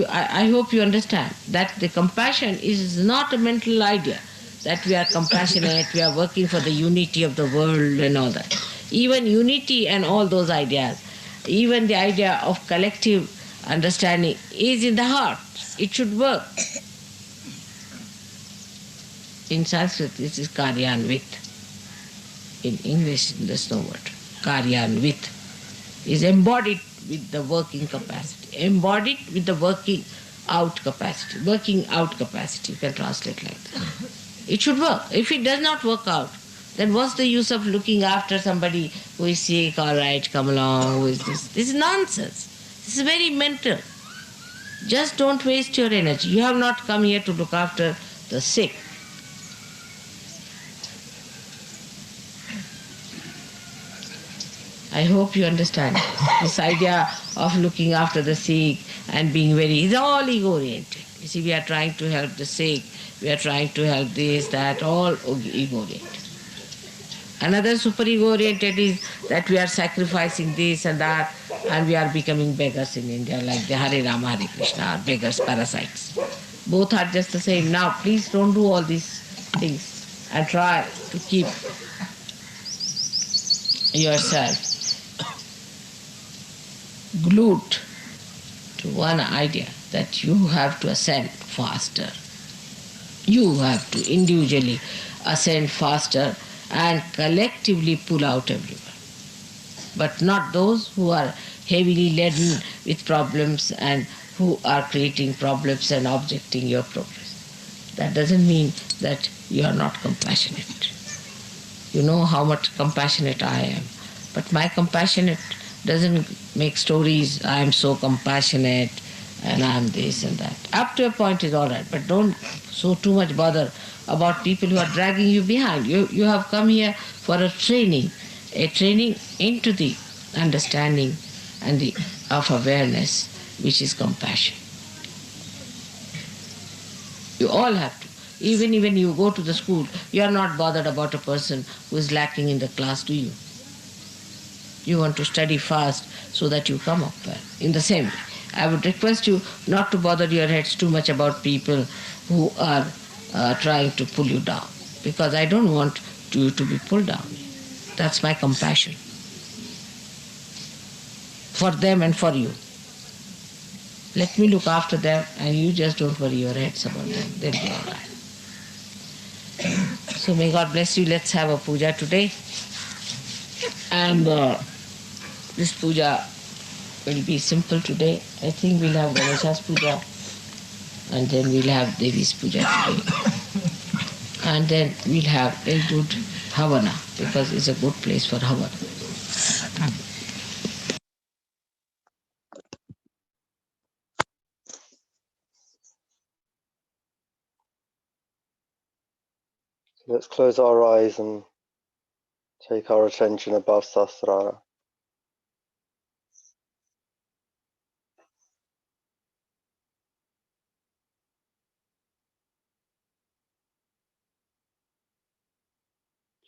C: I hope you understand that the compassion is not a mental idea, that we are compassionate, we are working for the unity of the world and all that. Even unity and all those ideas, even the idea of collective understanding is in the heart. It should work. In Sanskrit, this is karyanvit. In English, there's no word. Karyanvit is embodied with the working capacity. Embodied with the working out capacity. Working out capacity, you can translate like that. It should work. If it does not work out, then what's the use of looking after somebody who is sick, all right, come along, who is this? This is nonsense. This is very mental. Just don't waste your energy. You have not come here to look after the sick. I hope you understand. This idea of looking after the sick and being is all ego-oriented. You see, we are trying to help the sick, we are trying to help this, that, all ego-oriented. Another super ego-oriented is that we are sacrificing this and that, and we are becoming beggars in India, like the Hare Rama, Hare Krishna, or beggars, parasites. Both are just the same. Now, please don't do all these things and try to keep yourself glued to one idea that you have to ascend faster. You have to individually ascend faster and collectively pull out everyone. But not those who are heavily laden with problems and who are creating problems and objecting your progress. That doesn't mean that you are not compassionate. You know how much compassionate I am. But my compassionate doesn't make stories, I am so compassionate and I am this and that. Up to a point is all right, but don't so too much bother about people who are dragging you behind. You have come here for a training into the understanding and of awareness, which is compassion. You all have to. Even when you go to the school, you are not bothered about a person who is lacking in the class, do you? You want to study fast so that you come up well. In the same way, I would request you not to bother your heads too much about people who are trying to pull you down, because I don't want you to be pulled down. That's my compassion for them and for you. Let me look after them, and you just don't worry your heads about them. They'll be all right. So may God bless you. Let's have a puja today. And this puja will be simple today. I think we'll have Ganesha's puja, and then we'll have Devi's puja today. And then we'll have a good Havana, because it's a good place for Havana.
B: So let's close our eyes and take our attention above Sahasrara.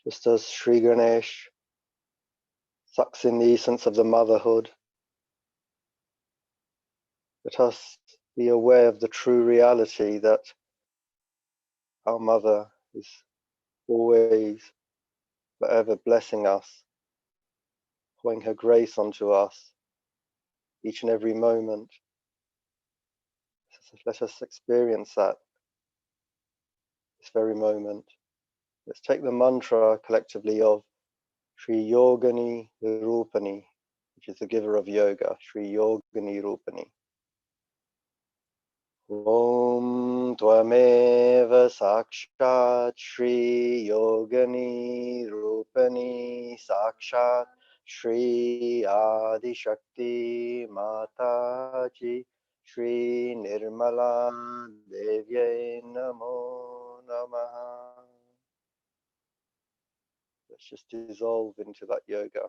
B: Just as Sri Ganesh sucks in the essence of the motherhood, let us be aware of the true reality that our mother is always, forever blessing us, pouring her grace onto us each and every moment. So let us experience that this very moment. Let's take the mantra collectively of Sri Yogini Rupani, which is the giver of yoga, Sri Yogini Rupani. Om Tvameva Sakshat Shri Yogini Rupani Sakshat Shri Adi Shakti Mataji Shri Nirmala Devye Namo Namaha. Let's just dissolve into that yoga.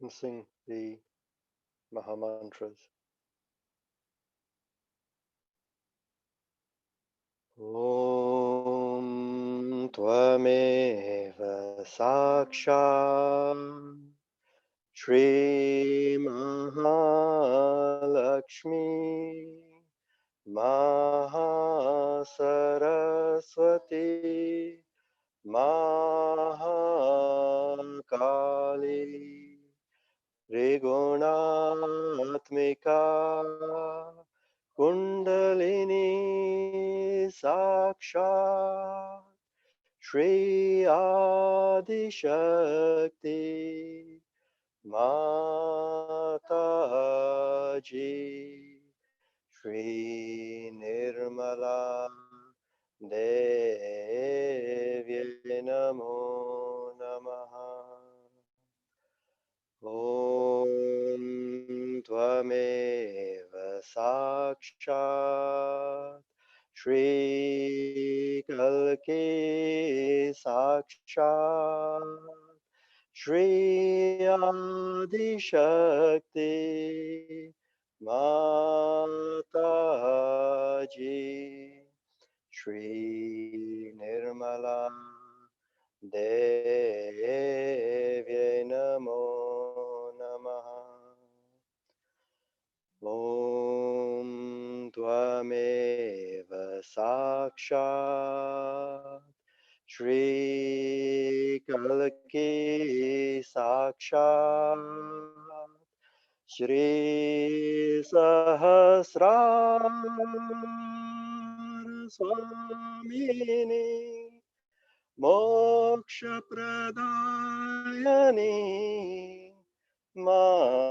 B: and sing the Maha Mantras. Om Tvameva Sakshat Shri Mahalakshmi Mahasaraswati Mahakali Trigunatmika Kundalini Sakshat Shri Adi Shakti Mataji Shri Nirmala Devi Namo Namaha Om Tvameva Sakshat Shri Kalki Sakshat Shri Adi Shakti Mataji Shri Nirmala Devi Namo Namaha Om Tvameva Sakshat Shri Kalki Sakshat Shri Sahasrar Swamini Moksha Pradayani Mataji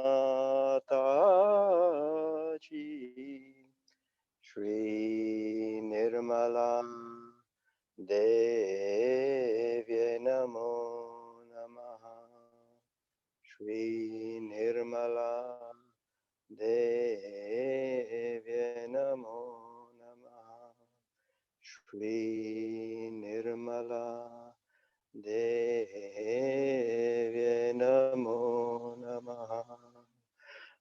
B: Shri Nirmala Devi Namo Namaha Shri Nirmala Devi Namo Namaha Shri Nirmala Devi Namo Namaha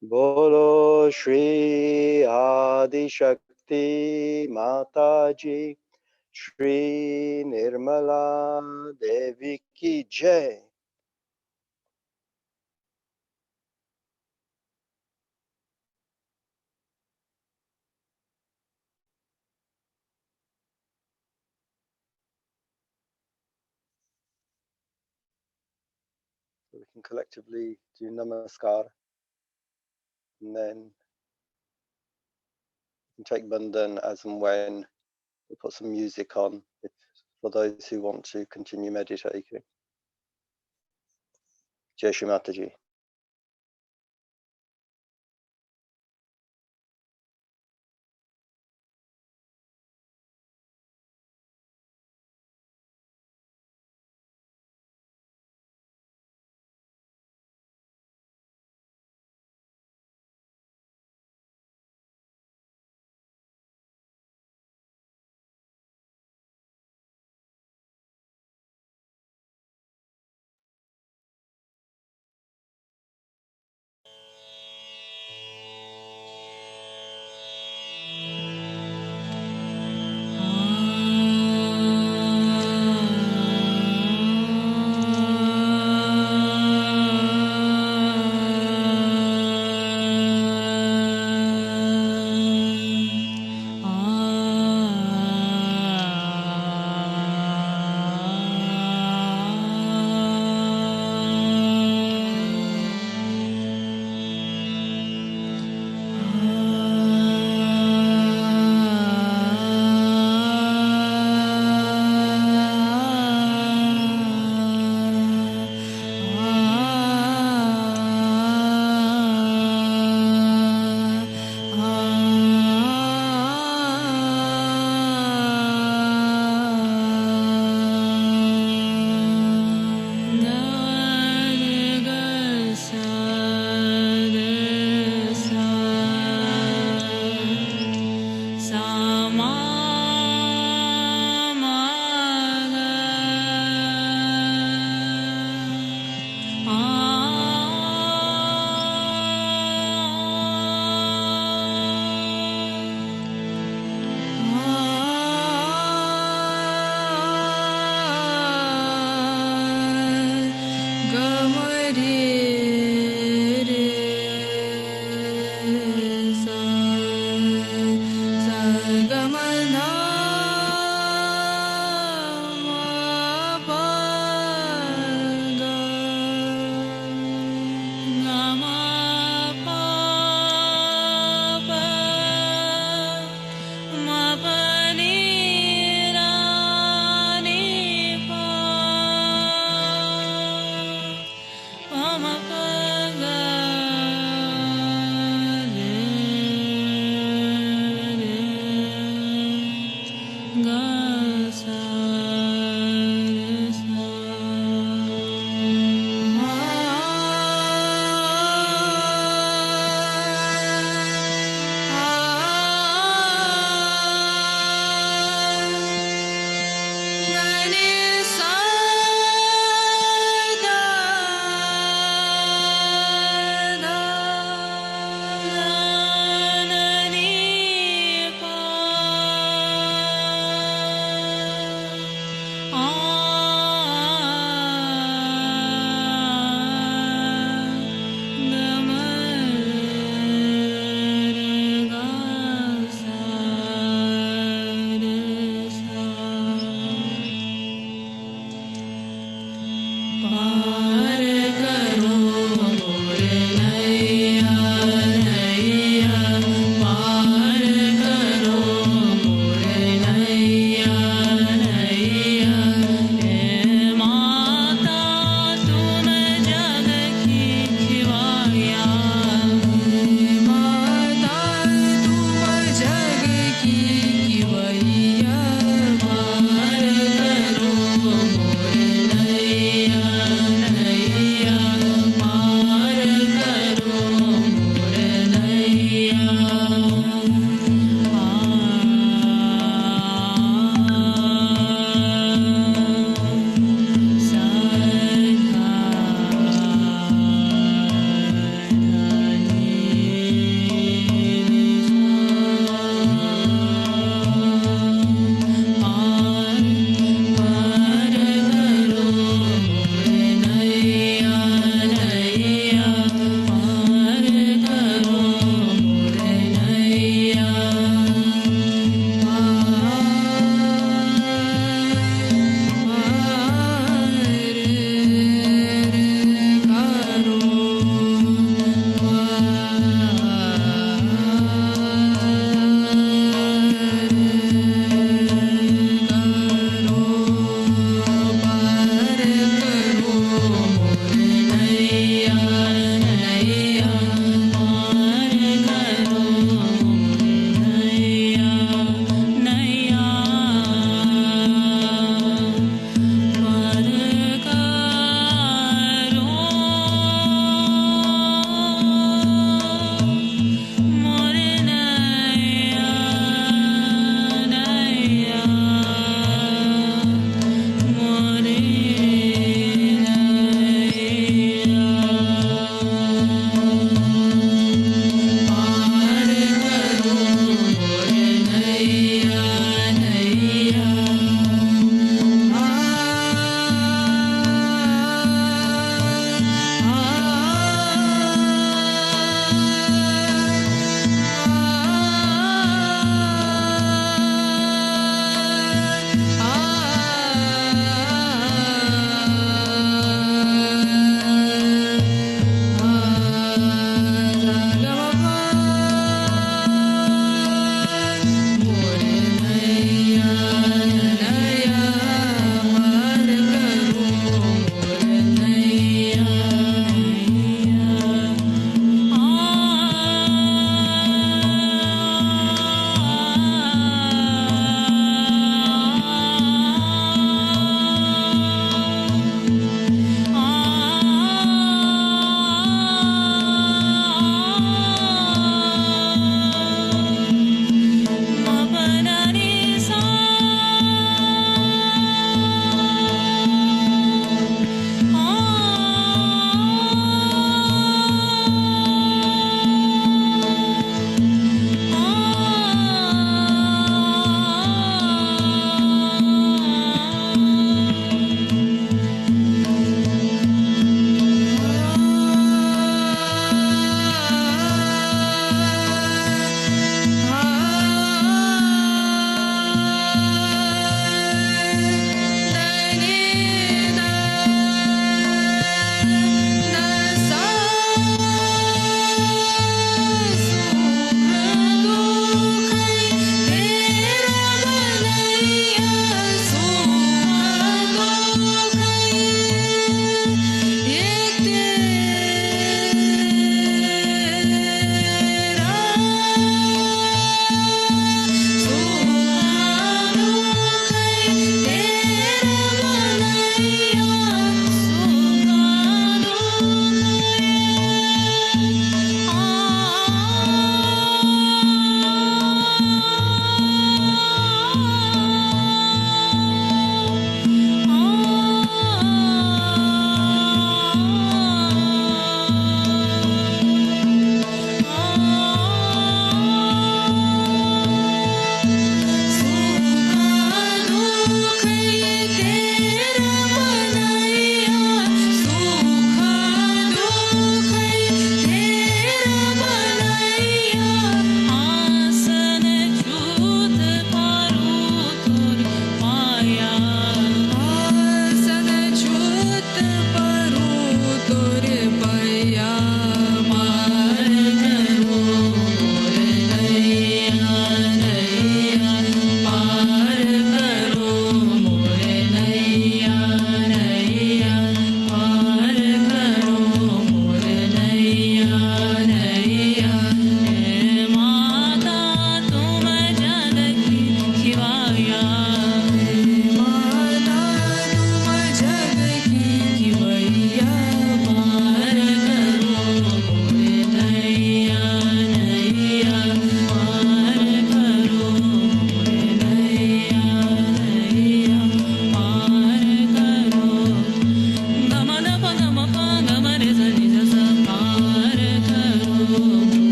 B: Bolo Shri Adi Shakti Mataji Shri Nirmala Devi Ki Jai. So we can collectively do Namaskar and then we can take Bundan as and when. We'll put some music on for those who want to continue meditating. Jai Shri Mataji.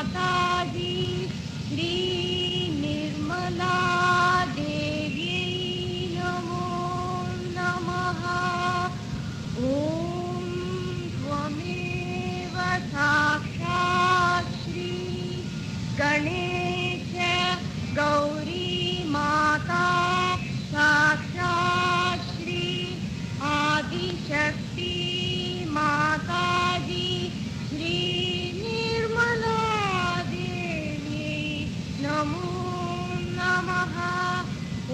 D: माताजी श्री निर्मला देव्यै नमो नमः। ॐ त्वमेव साक्षात् श्री गणेश गौरी माता साक्षात् श्री आदिशक्ति माताजी श्री निर्मला देवी नमो नमः।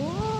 D: ॐ